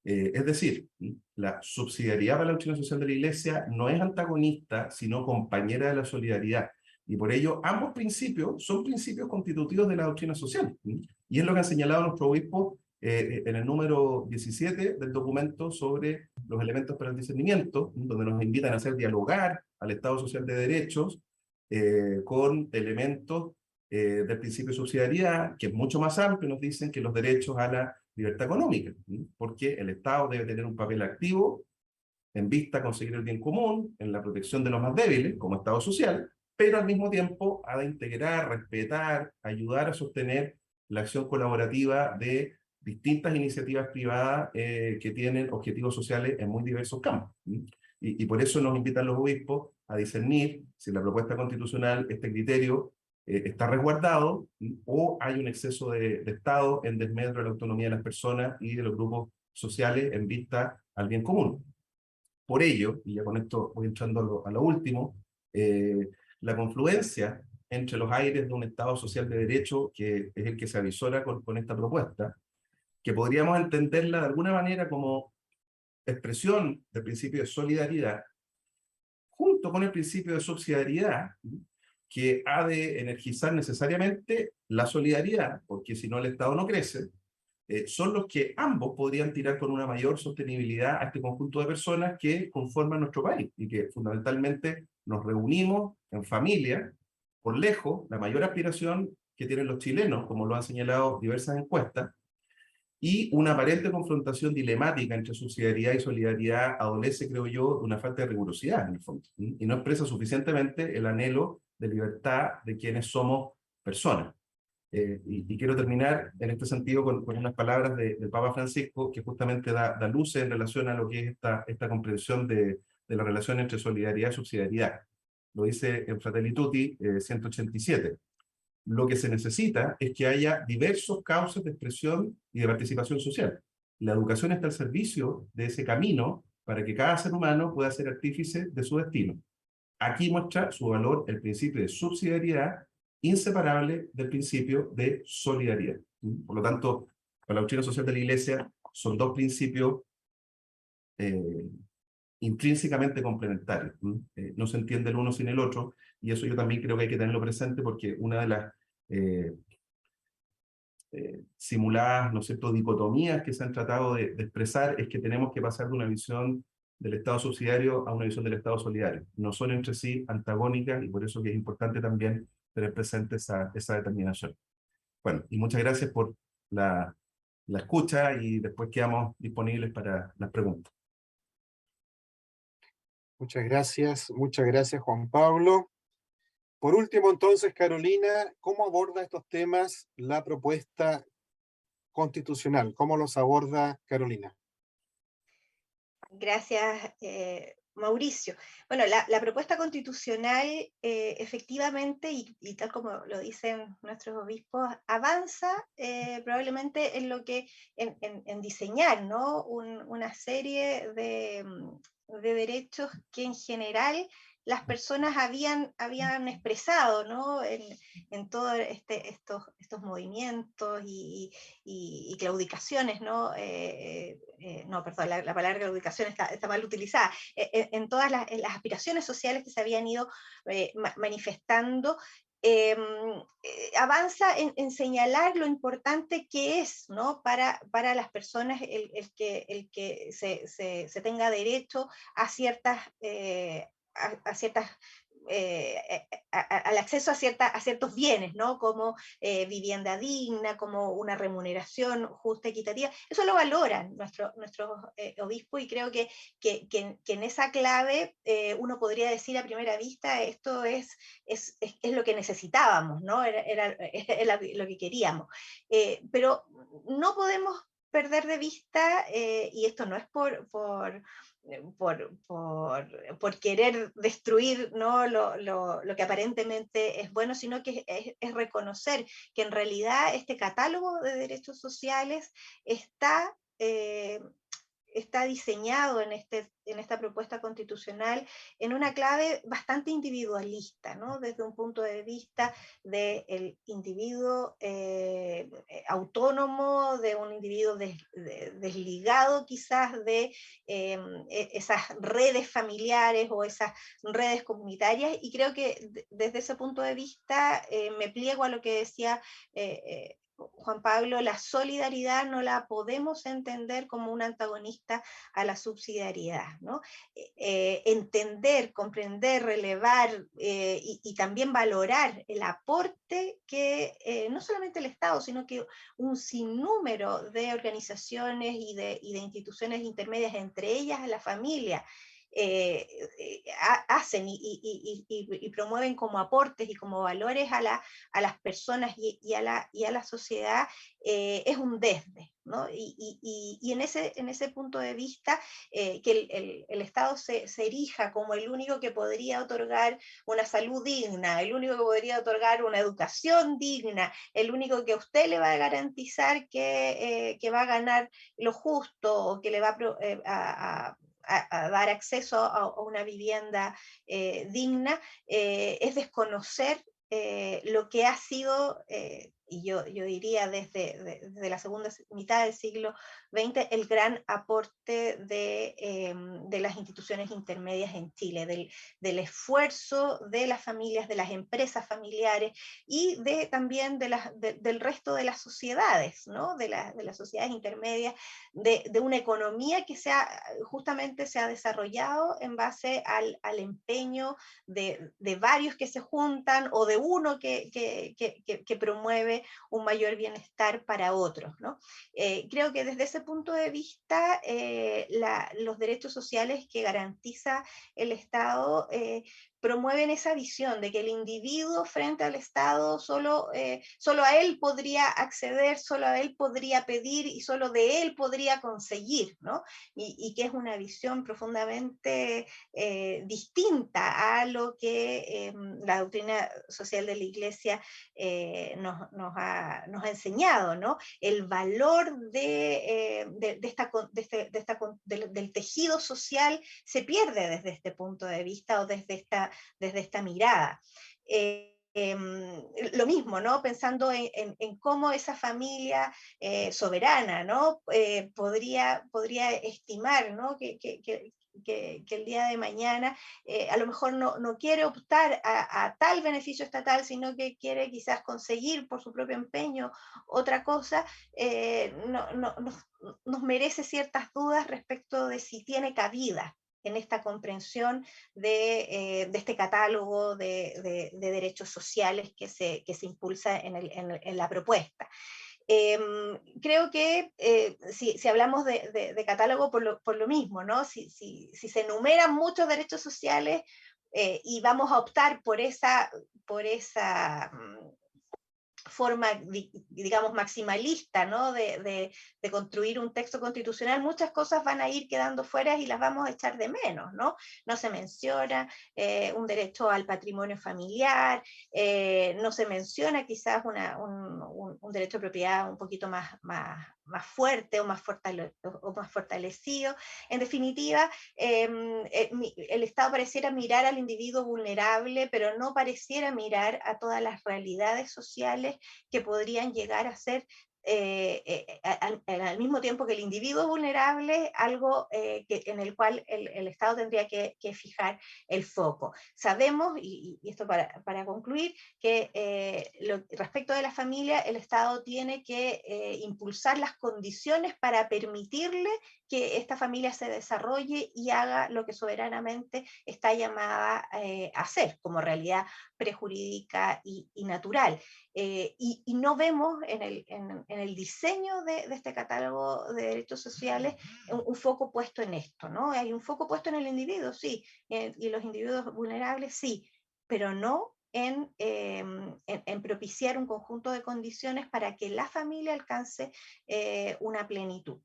Es decir, la subsidiariedad para la doctrina social de la Iglesia no es antagonista, sino compañera de la solidaridad. Y por ello, ambos principios son principios constitutivos de la doctrina social. Y es lo que han señalado nuestros obispos en el número 17 del documento sobre los elementos para el discernimiento, donde nos invitan a hacer dialogar al Estado social de derechos con elementos del principio de subsidiariedad, que es mucho más amplio, nos dicen que los derechos a la libertad económica, porque el Estado debe tener un papel activo en vista a conseguir el bien común, en la protección de los más débiles, como Estado social, pero al mismo tiempo ha de integrar, respetar, ayudar a sostener la acción colaborativa de distintas iniciativas privadas que tienen objetivos sociales en muy diversos campos. Y por eso nos invitan los obispos a discernir si en la propuesta constitucional este criterio está resguardado o hay un exceso de Estado en desmedro de la autonomía de las personas y de los grupos sociales en vista al bien común. Por ello, y ya con esto voy entrando a lo último, la confluencia entre los aires de un Estado social de derecho, que es el que se avisora con esta propuesta, que podríamos entenderla de alguna manera como expresión del principio de solidaridad, junto con el principio de subsidiariedad, que ha de energizar necesariamente la solidaridad, porque si no el Estado no crece, son los que ambos podrían tirar con una mayor sostenibilidad a este conjunto de personas que conforman nuestro país y que fundamentalmente nos reunimos en familia, por lejos, la mayor aspiración que tienen los chilenos, como lo han señalado diversas encuestas, y una aparente confrontación dilemática entre subsidiariedad y solidaridad adolece, creo yo, de una falta de rigurosidad en el fondo, y no expresa suficientemente el anhelo de libertad de quienes somos personas. Y quiero terminar en este sentido con unas palabras del Papa Francisco, que justamente da luces en relación a lo que es esta comprensión de la relación entre solidaridad y subsidiariedad. Lo dice en Fratelli Tutti 187. Lo que se necesita es que haya diversos cauces de expresión y de participación social. La educación está al servicio de ese camino para que cada ser humano pueda ser artífice de su destino. Aquí muestra su valor el principio de subsidiariedad, inseparable del principio de solidaridad. Por lo tanto, para la doctrina social de la Iglesia son dos principios intrínsecamente complementarios. No se entiende el uno sin el otro, y eso yo también creo que hay que tenerlo presente, porque una de las simuladas, ¿no es cierto?, dicotomías que se han tratado de expresar es que tenemos que pasar de una visión del Estado subsidiario a una visión del Estado solidario. No son entre sí antagónicas, y por eso que es importante también tener presente esa determinación. Bueno, y muchas gracias por la escucha, y después quedamos disponibles para las preguntas. Muchas gracias Juan Pablo. Por último, entonces, Carolina, ¿cómo aborda estos temas la propuesta constitucional? ¿Cómo los aborda Carolina? Gracias, Mauricio. Bueno, la propuesta constitucional efectivamente, y tal como lo dicen nuestros obispos, avanza probablemente en lo que, en diseñar, ¿no?, una serie de derechos que en general las personas habían expresado, ¿no?, en todos estos movimientos y claudicaciones, ¿no? No, perdón, la palabra claudicación está mal utilizada, en todas las aspiraciones sociales que se habían ido manifestando. Avanza en señalar lo importante que es, ¿no?, para las personas el que se tenga derecho a ciertas al acceso a ciertos bienes, ¿no? Como vivienda digna, como una remuneración justa, equitativa. Eso lo valoran nuestros obispos, y creo que en esa clave uno podría decir a primera vista, esto es lo que necesitábamos, ¿no? Era lo que queríamos. Pero no podemos perder de vista, y esto no es por querer destruir, ¿no? lo que aparentemente es bueno, sino que es reconocer que en realidad este catálogo de derechos sociales está diseñado en esta propuesta constitucional en una clave bastante individualista, ¿no? Desde un punto de vista del individuo autónomo, de un individuo desligado quizás de esas redes familiares o esas redes comunitarias, y creo que desde ese punto de vista me pliego a lo que decía Juan Pablo. La solidaridad no la podemos entender como un antagonista a la subsidiariedad, ¿no? Entender, comprender, relevar y también valorar el aporte que no solamente el Estado, sino que un sinnúmero de organizaciones y de instituciones intermedias, entre ellas la familia, hacen y promueven como aportes y como valores a las personas y a la sociedad, es un desde, ¿no? Y en ese punto de vista, que el Estado se erija como el único que podría otorgar una salud digna, el único que podría otorgar una educación digna, el único que a usted le va a garantizar que va a ganar lo justo, o que le va a dar acceso a una vivienda digna, es desconocer lo que ha sido, y yo diría desde la segunda mitad del siglo XX, el gran aporte de las instituciones intermedias en Chile, del esfuerzo de las familias, de las empresas familiares, y también del resto de las sociedades, ¿no? de las sociedades intermedias, de una economía que justamente se ha desarrollado en base al empeño de varios que se juntan, o de uno que promueve un mayor bienestar para otros, ¿no? Creo que desde ese punto de vista, los derechos sociales que garantiza el Estado promueven esa visión de que el individuo frente al Estado solo a él podría acceder, solo a él podría pedir, y solo de él podría conseguir, ¿no? Y que es una visión profundamente distinta a lo que la doctrina social de la Iglesia nos ha enseñado, ¿no? El valor del tejido social se pierde desde este punto de vista, o desde esta mirada. Lo mismo, ¿no? Pensando en cómo esa familia soberana, ¿no? podría estimar, ¿no? Que el día de mañana a lo mejor no quiere optar a tal beneficio estatal, sino que quiere quizás conseguir por su propio empeño otra cosa, nos merece ciertas dudas respecto de si tiene cabida en esta comprensión de este catálogo de derechos sociales que se impulsa en la propuesta. Creo que si hablamos de catálogo por lo mismo, ¿no? Si se enumeran muchos derechos sociales y vamos a optar por esa forma, digamos, maximalista, ¿no? de construir un texto constitucional, muchas cosas van a ir quedando fuera y las vamos a echar de menos, ¿no? No se menciona un derecho al patrimonio familiar, no se menciona quizás un derecho de propiedad un poquito más fuerte o más fortalecido. En definitiva, el Estado pareciera mirar al individuo vulnerable, pero no pareciera mirar a todas las realidades sociales que podrían llegar a ser al mismo tiempo que el individuo vulnerable, algo en el cual el Estado tendría que fijar el foco. Sabemos, y esto para concluir, que respecto de la familia, el Estado tiene que impulsar las condiciones para permitirle que esta familia se desarrolle y haga lo que soberanamente está llamada a hacer, como realidad prejurídica y natural. Y no vemos en el diseño de este catálogo de derechos sociales un foco puesto en esto, ¿no? Hay un foco puesto en el individuo, sí, y los individuos vulnerables, sí, pero no en propiciar un conjunto de condiciones para que la familia alcance una plenitud.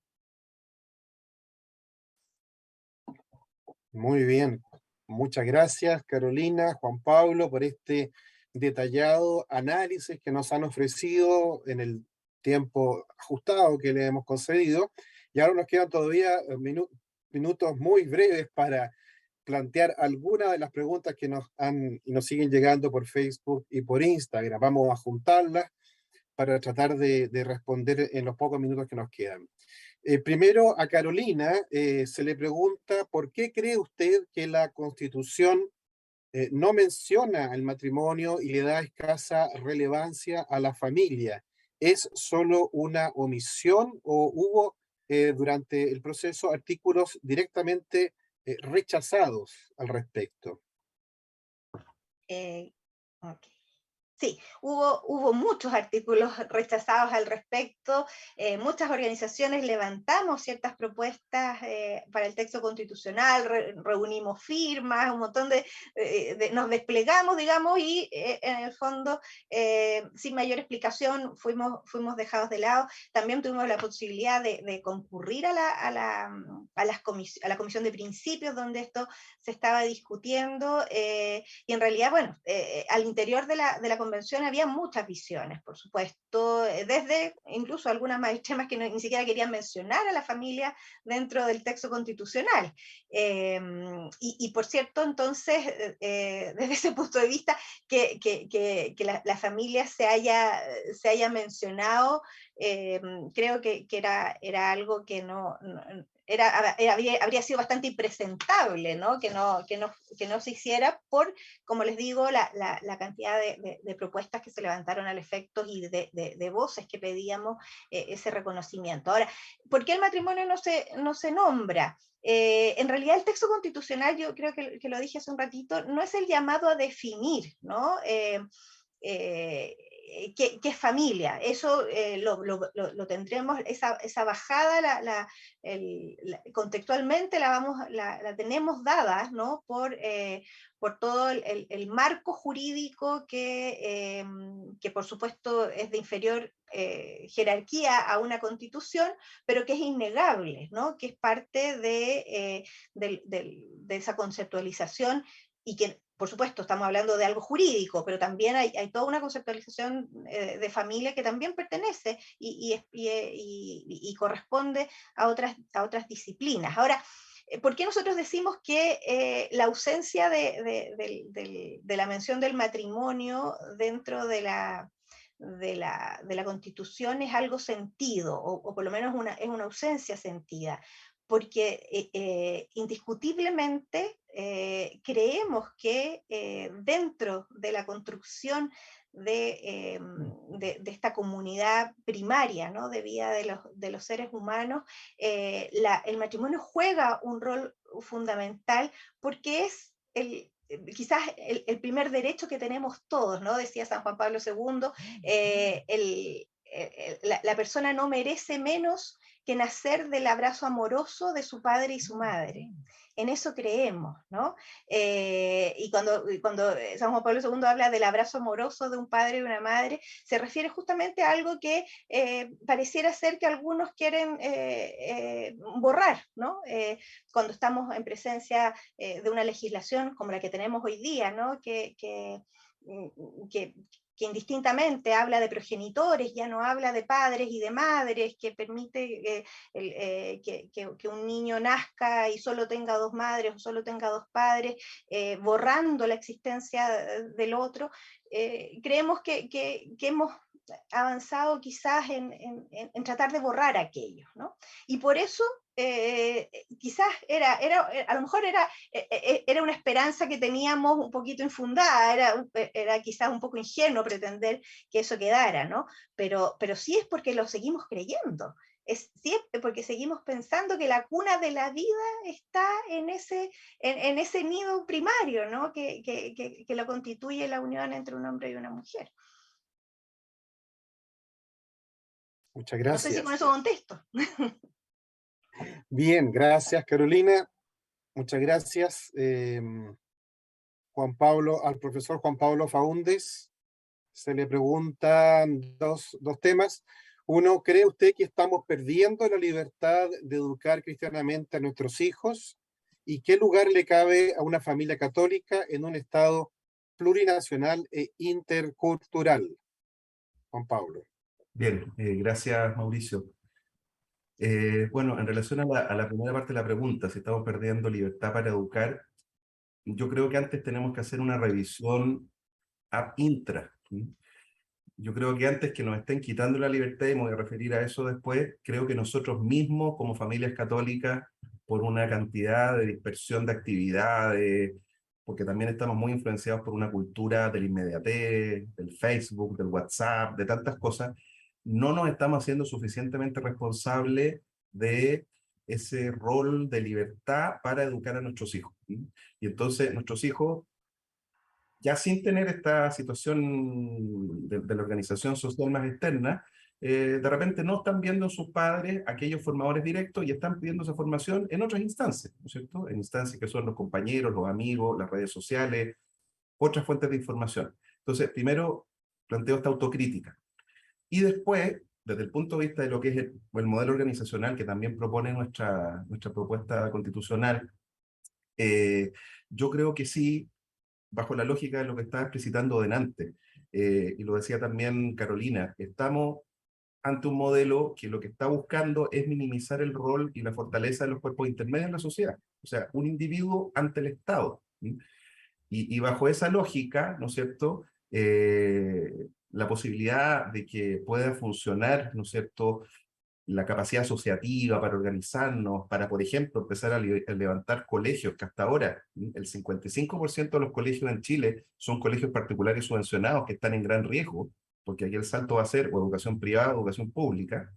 Muy bien. Muchas gracias, Carolina, Juan Pablo, por este detallado análisis que nos han ofrecido en el tiempo ajustado que le hemos concedido. Y ahora nos quedan todavía minutos muy breves para plantear algunas de las preguntas que nos siguen llegando por Facebook y por Instagram. Vamos a juntarlas para tratar de responder en los pocos minutos que nos quedan. Primero, a Carolina se le pregunta, ¿por qué cree usted que la Constitución no menciona el matrimonio y le da escasa relevancia a la familia? ¿Es solo una omisión o hubo durante el proceso artículos directamente rechazados al respecto? Ok. Sí, hubo muchos artículos rechazados al respecto, muchas organizaciones levantamos ciertas propuestas para el texto constitucional, reunimos firmas, un montón nos desplegamos, digamos, y en el fondo, sin mayor explicación, fuimos dejados de lado. También tuvimos la posibilidad de concurrir a la comisión de principios, donde esto se estaba discutiendo, y en realidad, bueno, al interior de la convención había muchas visiones, por supuesto, desde incluso algunas extremas que ni siquiera querían mencionar a la familia dentro del texto constitucional. Y por cierto, entonces, desde ese punto de vista, que la familia se haya mencionado, creo que era algo que habría sido bastante impresentable, ¿no? Que no se hiciera por, como les digo, la cantidad de propuestas que se levantaron al efecto y de voces que pedíamos ese reconocimiento. Ahora, ¿por qué el matrimonio no se nombra? En realidad el texto constitucional, yo creo que lo dije hace un ratito, no es el llamado a definir, ¿no? ¿Qué es familia? Eso lo tendremos, esa bajada contextualmente la tenemos dada, ¿no? Por todo el marco jurídico que por supuesto es de inferior jerarquía a una constitución, pero que es innegable, ¿no? Que es parte de esa conceptualización y que, por supuesto, estamos hablando de algo jurídico, pero también hay toda una conceptualización de familia que también pertenece y corresponde a otras disciplinas. Ahora, ¿por qué nosotros decimos que la ausencia de la mención del matrimonio dentro de la Constitución es algo sentido, o por lo menos es una ausencia sentida? Porque indiscutiblemente creemos que dentro de la construcción de esta comunidad primaria, ¿no? De vida de los seres humanos, el matrimonio juega un rol fundamental porque es quizás el primer derecho que tenemos todos, ¿no? Decía San Juan Pablo II, la persona no merece menos que nacer del abrazo amoroso de su padre y su madre. En eso creemos, ¿no? Y cuando San Juan Pablo II habla del abrazo amoroso de un padre y una madre, se refiere justamente a algo que pareciera ser que algunos quieren borrar, ¿no? Cuando estamos en presencia de una legislación como la que tenemos hoy día, ¿no? Que indistintamente habla de progenitores, ya no habla de padres y de madres, que permite que un niño nazca y solo tenga dos madres o solo tenga dos padres, borrando la existencia del otro. Creemos que hemos avanzado quizás en tratar de borrar aquello, ¿no? Y por eso quizás a lo mejor era una esperanza que teníamos un poquito infundada, era quizás un poco ingenuo pretender que eso quedara, ¿no? Pero sí es porque lo seguimos creyendo. Sí es porque seguimos pensando que la cuna de la vida está en ese nido primario, ¿no? Que lo constituye la unión entre un hombre y una mujer. Muchas No sé si con gracias. eso contesto. Bien, gracias, Carolina. Muchas gracias. Al profesor Juan Pablo Faúndez se le preguntan dos temas. Uno, ¿cree usted que estamos perdiendo la libertad de educar cristianamente a nuestros hijos? ¿Y qué lugar le cabe a una familia católica en un Estado plurinacional e intercultural? Juan Pablo. Bien, gracias Mauricio. Bueno, en relación a la primera parte de la pregunta, si estamos perdiendo libertad para educar, yo creo que antes tenemos que hacer una revisión ab intra. ¿Sí? Yo creo que antes que nos estén quitando la libertad, y me voy a referir a eso después, creo que nosotros mismos como familias católicas, por una cantidad de dispersión de actividades, porque también estamos muy influenciados por una cultura del inmediatez, del Facebook, del WhatsApp, de tantas cosas, no nos estamos haciendo suficientemente responsables de ese rol de libertad para educar a nuestros hijos. ¿Sí? Y entonces nuestros hijos, ya sin tener esta situación de la organización social más externa, de repente no están viendo en sus padres aquellos formadores directos y están pidiendo esa formación en otras instancias, ¿no es cierto? En instancias que son los compañeros, los amigos, las redes sociales, otras fuentes de información. Entonces, primero planteo esta autocrítica. Y después, desde el punto de vista de lo que es el modelo organizacional que también propone nuestra propuesta constitucional, yo creo que sí, bajo la lógica de lo que estaba explicitando delante, y lo decía también Carolina, estamos ante un modelo que lo que está buscando es minimizar el rol y la fortaleza de los cuerpos intermedios en la sociedad, o sea, un individuo ante el Estado. ¿Sí? Y bajo esa lógica, ¿no es cierto?, la posibilidad de que pueda funcionar, ¿no es cierto?, la capacidad asociativa para organizarnos, para, por ejemplo, empezar a levantar colegios, que hasta ahora el 55% de los colegios en Chile son colegios particulares subvencionados que están en gran riesgo, porque aquí el salto va a ser o educación privada o educación pública.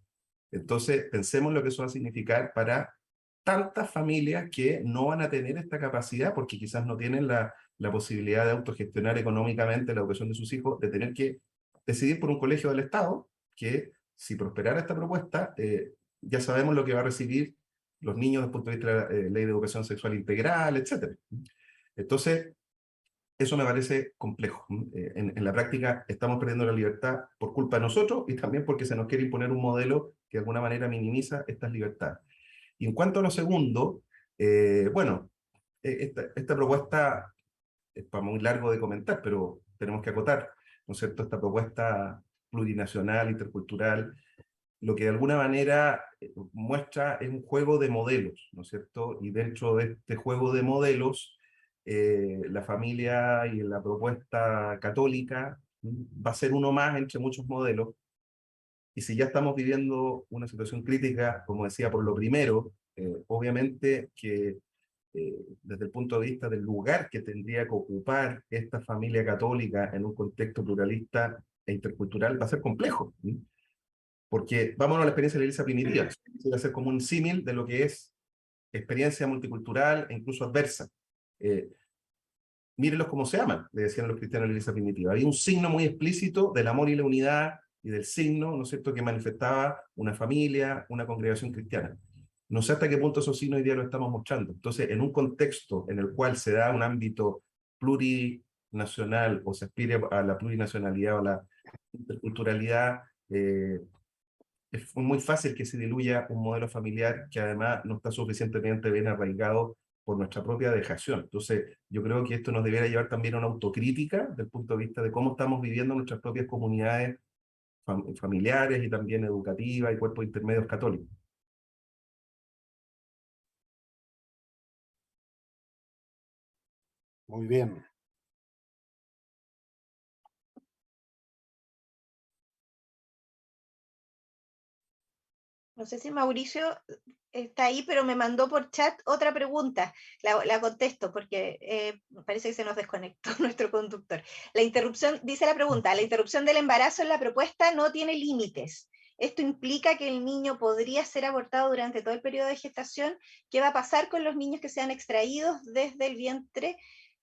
Entonces, pensemos lo que eso va a significar para tantas familias que no van a tener esta capacidad, porque quizás no tienen la posibilidad de autogestionar económicamente la educación de sus hijos, de tener que decidir por un colegio del Estado, que si prosperara esta propuesta, ya sabemos lo que va a recibir los niños desde el punto de vista de la ley de educación sexual integral, etc. Entonces, eso me parece complejo. En la práctica estamos perdiendo la libertad por culpa de nosotros y también porque se nos quiere imponer un modelo que de alguna manera minimiza estas libertades. Y en cuanto a lo segundo, bueno, esta propuesta es para muy largo de comentar, pero tenemos que acotar, ¿no es cierto?, esta propuesta plurinacional, intercultural, lo que de alguna manera muestra es un juego de modelos, ¿no es cierto? Y dentro de este juego de modelos, la familia y la propuesta católica va a ser uno más entre muchos modelos. Y si ya estamos viviendo una situación crítica, como decía, por lo primero, obviamente que desde el punto de vista del lugar que tendría que ocupar esta familia católica en un contexto pluralista e intercultural va a ser complejo. ¿Sí? Porque vámonos a la experiencia de la iglesia primitiva. Quisiera hacer como un símil de lo que es experiencia multicultural e incluso adversa. Mírenlos cómo se aman, le decían los cristianos de la iglesia primitiva. Había un signo muy explícito del amor y la unidad y del signo, ¿no es cierto?, que manifestaba una familia, una congregación cristiana. No sé hasta qué punto esos signos hoy día lo estamos mostrando. Entonces, en un contexto en el cual se da un ámbito plurinacional o se aspire a la plurinacionalidad o a la interculturalidad, es muy fácil que se diluya un modelo familiar que además no está suficientemente bien arraigado por nuestra propia dejación. Entonces, yo creo que esto nos debería llevar también a una autocrítica del punto de vista de cómo estamos viviendo nuestras propias comunidades familiares y también educativas y cuerpos intermedios católicos. Muy bien. No sé si Mauricio está ahí, pero me mandó por chat otra pregunta. La contesto porque parece que se nos desconectó nuestro conductor. La interrupción, dice la pregunta, la interrupción del embarazo en la propuesta no tiene límites. Esto implica que el niño podría ser abortado durante todo el periodo de gestación. ¿Qué va a pasar con los niños que sean extraídos desde el vientre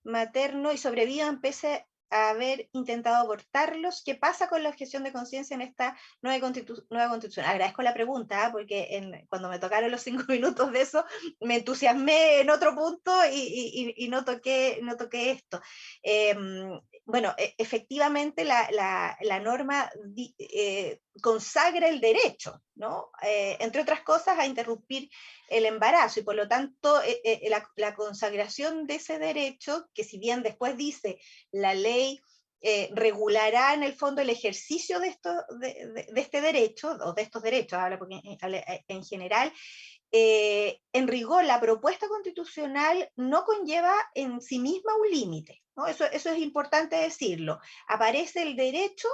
materno y sobrevivan pese a haber intentado abortarlos? ¿Qué pasa con la objeción de conciencia en esta nueva constitución? Agradezco la pregunta, porque cuando me tocaron los 5 minutos de eso, me entusiasmé en otro punto y no toqué esto. Bueno, efectivamente la norma consagra el derecho, ¿no? Entre otras cosas, a interrumpir el embarazo, y por lo tanto la consagración de ese derecho, que si bien después dice la ley regulará en el fondo el ejercicio de este derecho, o de estos derechos, habla en general, en rigor la propuesta constitucional no conlleva en sí misma un límite, ¿no? Eso es importante decirlo. Aparece el derecho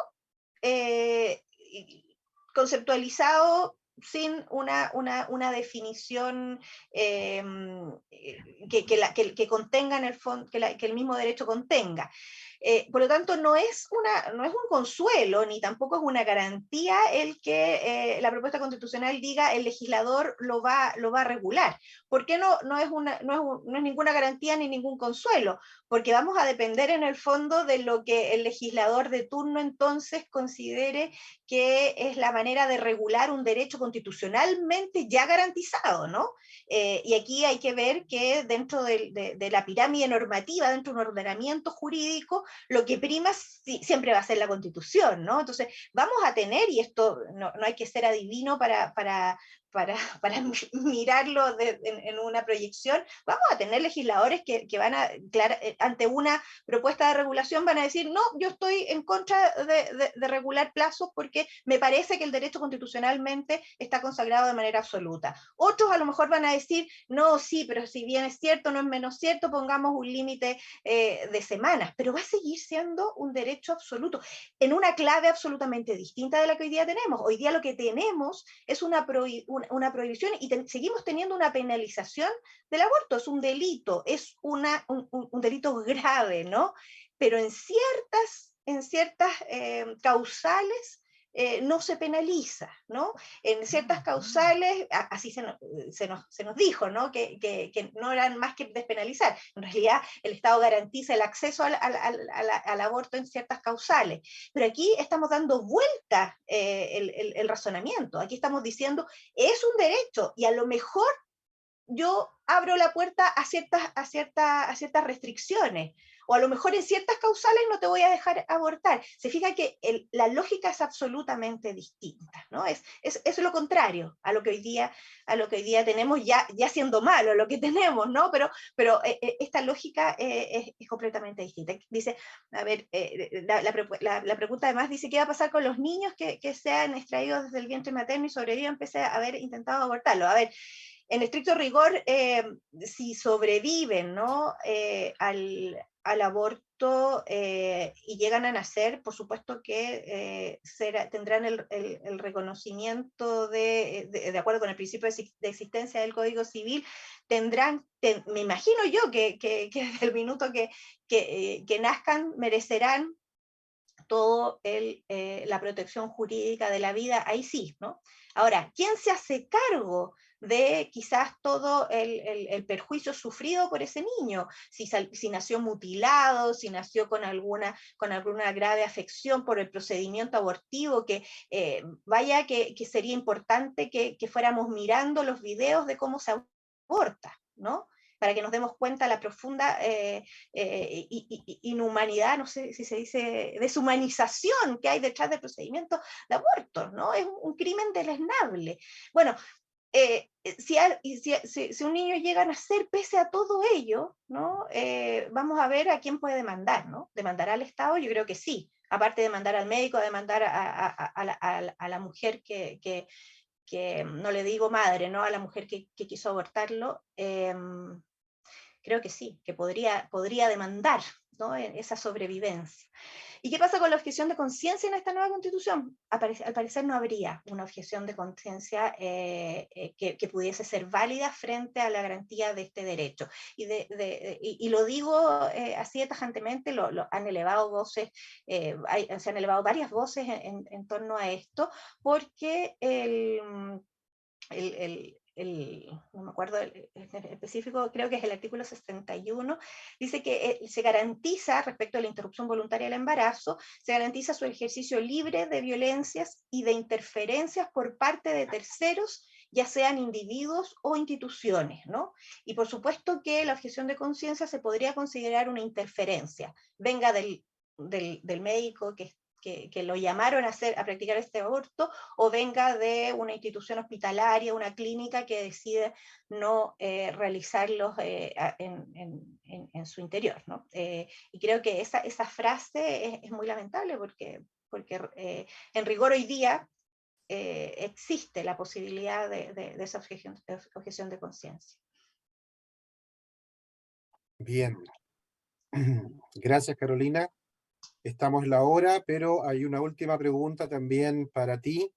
conceptualizado sin una definición que contenga en el fondo, que el mismo derecho contenga. Por lo tanto, no es un consuelo, ni tampoco es una garantía el que la propuesta constitucional diga el legislador lo va a regular. ¿Por qué no es ninguna garantía ni ningún consuelo? Porque vamos a depender en el fondo de lo que el legislador de turno entonces considere que es la manera de regular un derecho constitucionalmente ya garantizado, ¿no? Y aquí hay que ver que dentro de la pirámide normativa, dentro de un ordenamiento jurídico, lo que prima siempre va a ser la Constitución, ¿no? Entonces vamos a tener, y esto no hay que ser adivino para mirarlo en una proyección, vamos a tener legisladores que van a, ante una propuesta de regulación, van a decir, no, yo estoy en contra de regular plazos porque me parece que el derecho constitucionalmente está consagrado de manera absoluta. Otros a lo mejor van a decir, no, sí, pero si bien es cierto, no es menos cierto, pongamos un límite de semanas, pero va a seguir siendo un derecho absoluto, en una clave absolutamente distinta de la que hoy día tenemos. Hoy día lo que tenemos es una prohibición y seguimos teniendo una penalización del aborto. Es un delito, es un delito grave, ¿no? Pero en ciertas causales no se penaliza, ¿no? En ciertas causales, así se nos dijo, ¿no? Que no eran más que despenalizar. En realidad, el Estado garantiza el acceso al aborto en ciertas causales. Pero aquí estamos dando vuelta el razonamiento. Aquí estamos diciendo, es un derecho, y a lo mejor yo abro la puerta a ciertas restricciones, o a lo mejor en ciertas causales no te voy a dejar abortar. Se fija que la lógica es absolutamente distinta, ¿no? Es lo contrario a lo que hoy día tenemos, ya siendo malo lo que tenemos, ¿no? Pero esta lógica es completamente distinta. Dice, a ver, la pregunta además dice, ¿qué va a pasar con los niños que sean extraídos desde el vientre materno y sobrevivan pese a haber intentado abortarlo? A ver, en estricto rigor, si sobreviven, ¿no? al aborto y llegan a nacer, por supuesto que tendrán el reconocimiento de acuerdo con el principio de existencia del Código Civil, me imagino yo que desde el minuto que nazcan merecerán todo la protección jurídica de la vida, ahí sí, ¿no? Ahora, ¿quién se hace cargo de quizás todo el perjuicio sufrido por ese niño? Si nació mutilado, si nació con alguna grave afección por el procedimiento abortivo, que vaya que sería importante que fuéramos mirando los videos de cómo se aborta, ¿no? Para que nos demos cuenta de la profunda inhumanidad, no sé si se dice, deshumanización que hay detrás del procedimiento de aborto, ¿no? Es un crimen deleznable. Bueno, si un niño llega a nacer pese a todo ello, ¿no? Vamos a ver a quién puede demandar, ¿no? ¿Demandará al Estado? Yo creo que sí. Aparte de demandar al médico, demandar a la mujer que no le digo madre, ¿no? A la mujer que quiso abortarlo, creo que sí, que podría demandar ¿no? En esa sobrevivencia. ¿Y qué pasa con la objeción de conciencia en esta nueva Constitución? Al parecer no habría una objeción de conciencia que pudiese ser válida frente a la garantía de este derecho. Y lo digo así de tajantemente, han elevado voces, se han elevado varias voces en torno a esto, porque no me acuerdo el específico, creo que es el artículo 61, dice que se garantiza, respecto a la interrupción voluntaria del embarazo, se garantiza su ejercicio libre de violencias y de interferencias por parte de terceros, ya sean individuos o instituciones, ¿no? Y por supuesto que la objeción de conciencia se podría considerar una interferencia, venga del médico que lo llamaron a practicar este aborto, o venga de una institución hospitalaria, una clínica que decide no realizarlos en su interior, ¿no? Y creo que esa frase es muy lamentable porque en rigor hoy día existe la posibilidad de esa objeción de conciencia. Bien. Gracias, Carolina. Estamos en la hora, pero hay una última pregunta también para ti.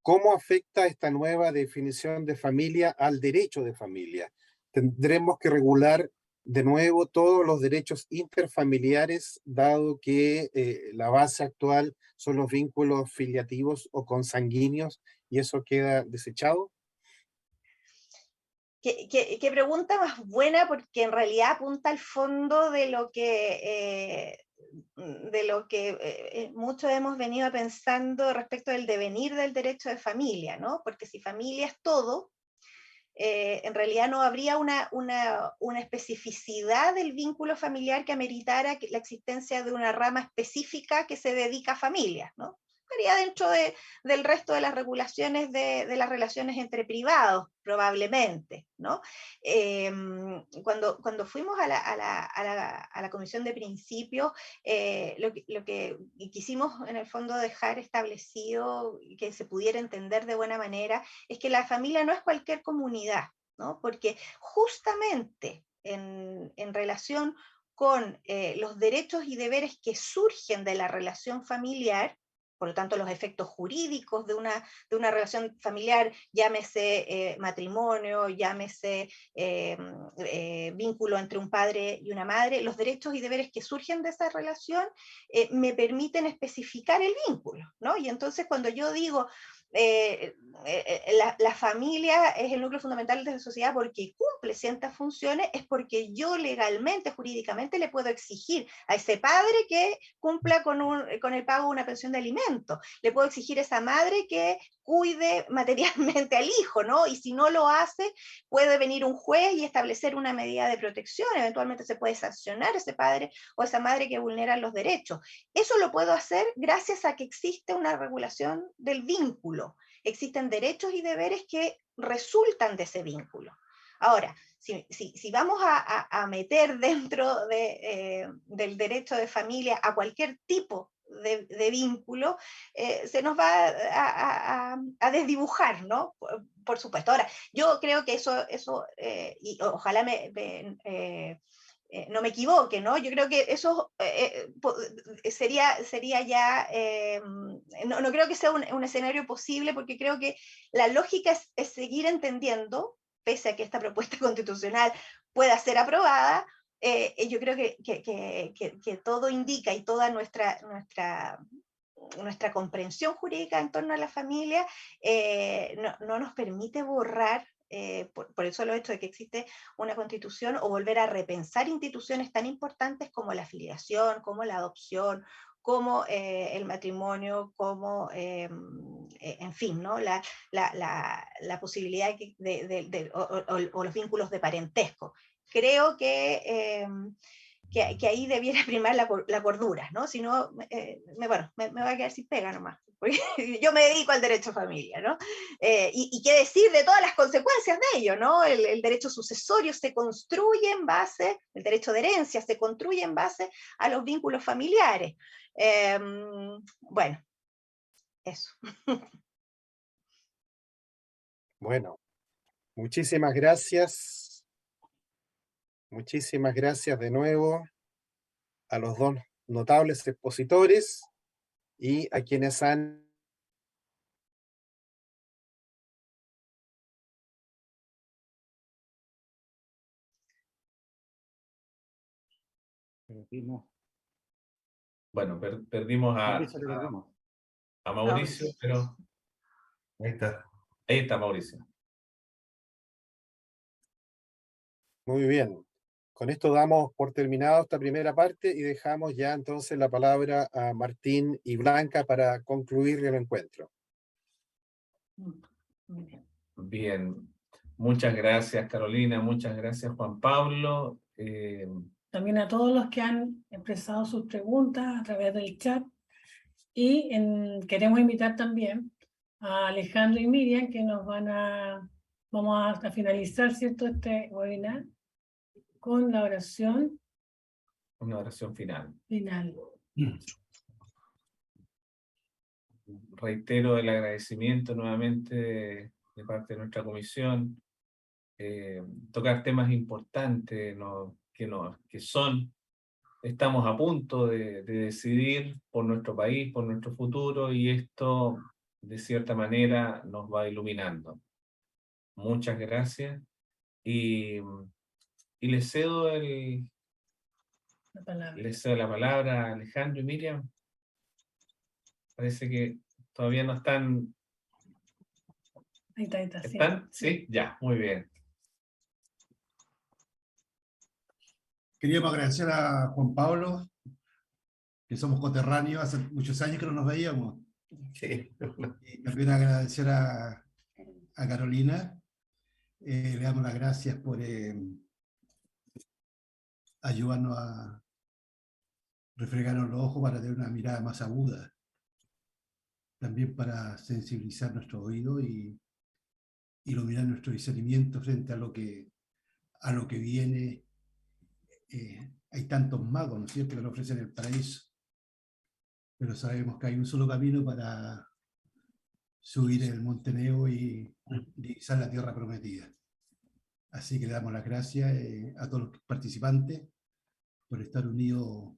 ¿Cómo afecta esta nueva definición de familia al derecho de familia? ¿Tendremos que regular de nuevo todos los derechos interfamiliares, dado que la base actual son los vínculos filiativos o consanguíneos y eso queda desechado? Qué pregunta más buena, porque en realidad apunta al fondo de lo que muchos hemos venido pensando respecto del devenir del derecho de familia, ¿no? Porque si familia es todo, en realidad no habría una especificidad del vínculo familiar que ameritara la existencia de una rama específica que se dedica a familias, ¿no? Estaría dentro del resto de las regulaciones de las relaciones entre privados, probablemente, ¿no? Cuando fuimos a la Comisión de Principios, lo que quisimos en el fondo dejar establecido, que se pudiera entender de buena manera, es que la familia no es cualquier comunidad, ¿no? Porque justamente en relación con los derechos y deberes que surgen de la relación familiar, por lo tanto los efectos jurídicos de una relación familiar, llámese matrimonio, llámese vínculo entre un padre y una madre, los derechos y deberes que surgen de esa relación me permiten especificar el vínculo, ¿no? Y entonces cuando yo digo la familia es el núcleo fundamental de la sociedad porque cumple ciertas funciones, es porque yo legalmente, jurídicamente, le puedo exigir a ese padre que cumpla con el pago de una pensión de alimentos, le puedo exigir a esa madre que cuide materialmente al hijo, ¿no? Y si no lo hace, puede venir un juez y establecer una medida de protección, eventualmente se puede sancionar a ese padre o a esa madre que vulnera los derechos. Eso lo puedo hacer gracias a que existe una regulación del vínculo. Existen derechos y deberes que resultan de ese vínculo. Ahora, si vamos a meter dentro del derecho de familia a cualquier tipo de vínculo, se nos va a desdibujar, ¿no? Por supuesto. Ahora, yo creo que eso y ojalá no me equivoque, ¿no? Yo creo que eso sería ya, no creo que sea un escenario posible, porque creo que la lógica es seguir entendiendo, pese a que esta propuesta constitucional pueda ser aprobada, yo creo que todo indica y toda nuestra comprensión jurídica en torno a la familia no nos permite borrar por el solo hecho de que existe una constitución, o volver a repensar instituciones tan importantes como la filiación, como la adopción, como el matrimonio, como, en fin, ¿no? la posibilidad o los vínculos de parentesco. Creo que ahí debiera primar la cordura, ¿no? Si no, me va a quedar sin pega nomás, porque yo me dedico al derecho a familia, ¿no? Y qué decir de todas las consecuencias de ello, ¿no? El derecho sucesorio se construye en base, el derecho de herencia se construye en base a los vínculos familiares. Bueno, eso. Bueno, muchísimas gracias. Muchísimas gracias de nuevo. a los dos notables expositores y a quienes han Bueno, perdimos a Mauricio, pero Ahí está. ahí está Mauricio. Muy bien. Con esto damos por terminado esta primera parte y dejamos ya entonces la palabra a Martín y Blanca para concluir el encuentro. Muy bien. Bien, muchas gracias Carolina, muchas gracias Juan Pablo. También a todos los que han expresado sus preguntas a través del chat. Y queremos invitar también a Alejandro y Miriam, que vamos a finalizar, ¿cierto?, este webinar con la oración Una oración final. final. Reitero el agradecimiento nuevamente de parte de nuestra comisión. Tocar temas importantes estamos a punto de decidir por nuestro país, por nuestro futuro, y esto de cierta manera nos va iluminando. Muchas gracias y les cedo la palabra a Alejandro y Miriam. Parece que todavía no están. Ahí está, sí. ¿Están? Sí, ya, muy bien. Queríamos agradecer a Juan Pablo, que somos coterráneos, hace muchos años que no nos veíamos. Sí. Y también agradecer a Carolina. Le damos las gracias por ayudarnos a refregarnos los ojos para tener una mirada más aguda. También para sensibilizar nuestro oído y iluminar nuestro discernimiento frente a lo que viene. Hay tantos magos, ¿no es cierto?, que nos ofrecen el paraíso. Pero sabemos que hay un solo camino para subir el monte Nebo y divisar la tierra prometida. Así que le damos las gracias a todos los participantes por estar unidos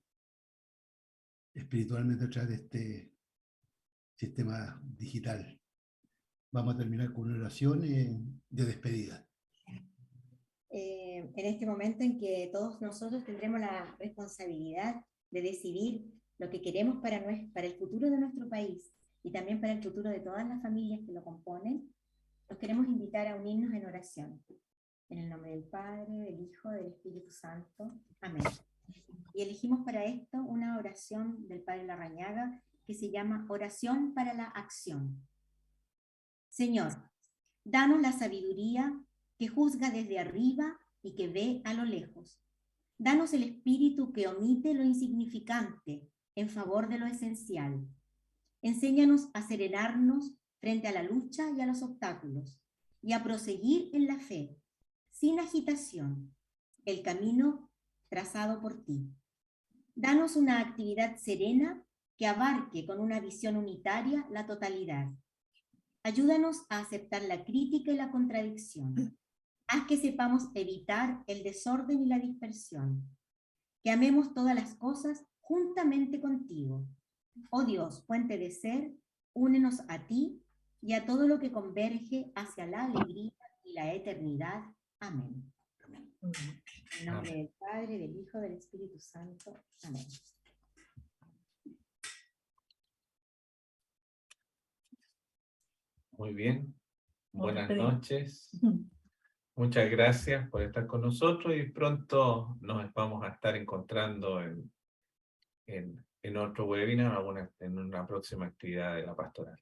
espiritualmente a través de este sistema digital. Vamos a terminar con una oración de despedida. En este momento en que todos nosotros tendremos la responsabilidad de decidir lo que queremos para el futuro de nuestro país y también para el futuro de todas las familias que lo componen, los queremos invitar a unirnos en oración. En el nombre del Padre, del Hijo, del Espíritu Santo. Amén. Y elegimos para esto una oración del Padre Larrañaga que se llama Oración para la Acción. Señor, danos la sabiduría que juzga desde arriba y que ve a lo lejos. Danos el espíritu que omite lo insignificante en favor de lo esencial. Enséñanos a serenarnos frente a la lucha y a los obstáculos y a proseguir en la fe, sin agitación, el camino trazado por ti. Danos una actividad serena que abarque con una visión unitaria la totalidad. Ayúdanos a aceptar la crítica y la contradicción. Haz que sepamos evitar el desorden y la dispersión. Que amemos todas las cosas juntamente contigo. Oh Dios, fuente de ser, únenos a ti y a todo lo que converge hacia la alegría y la eternidad. Amén. Amén. En nombre del Padre, del Hijo, del Espíritu Santo. Amén. Muy bien. Buenas noches. Muchas gracias por estar con nosotros y pronto nos vamos a estar encontrando en otro webinar, en una próxima actividad de la pastoral.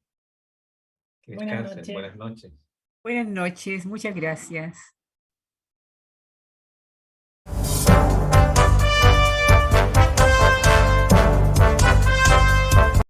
Que descansen. Buenas noches. Buenas noches, muchas gracias.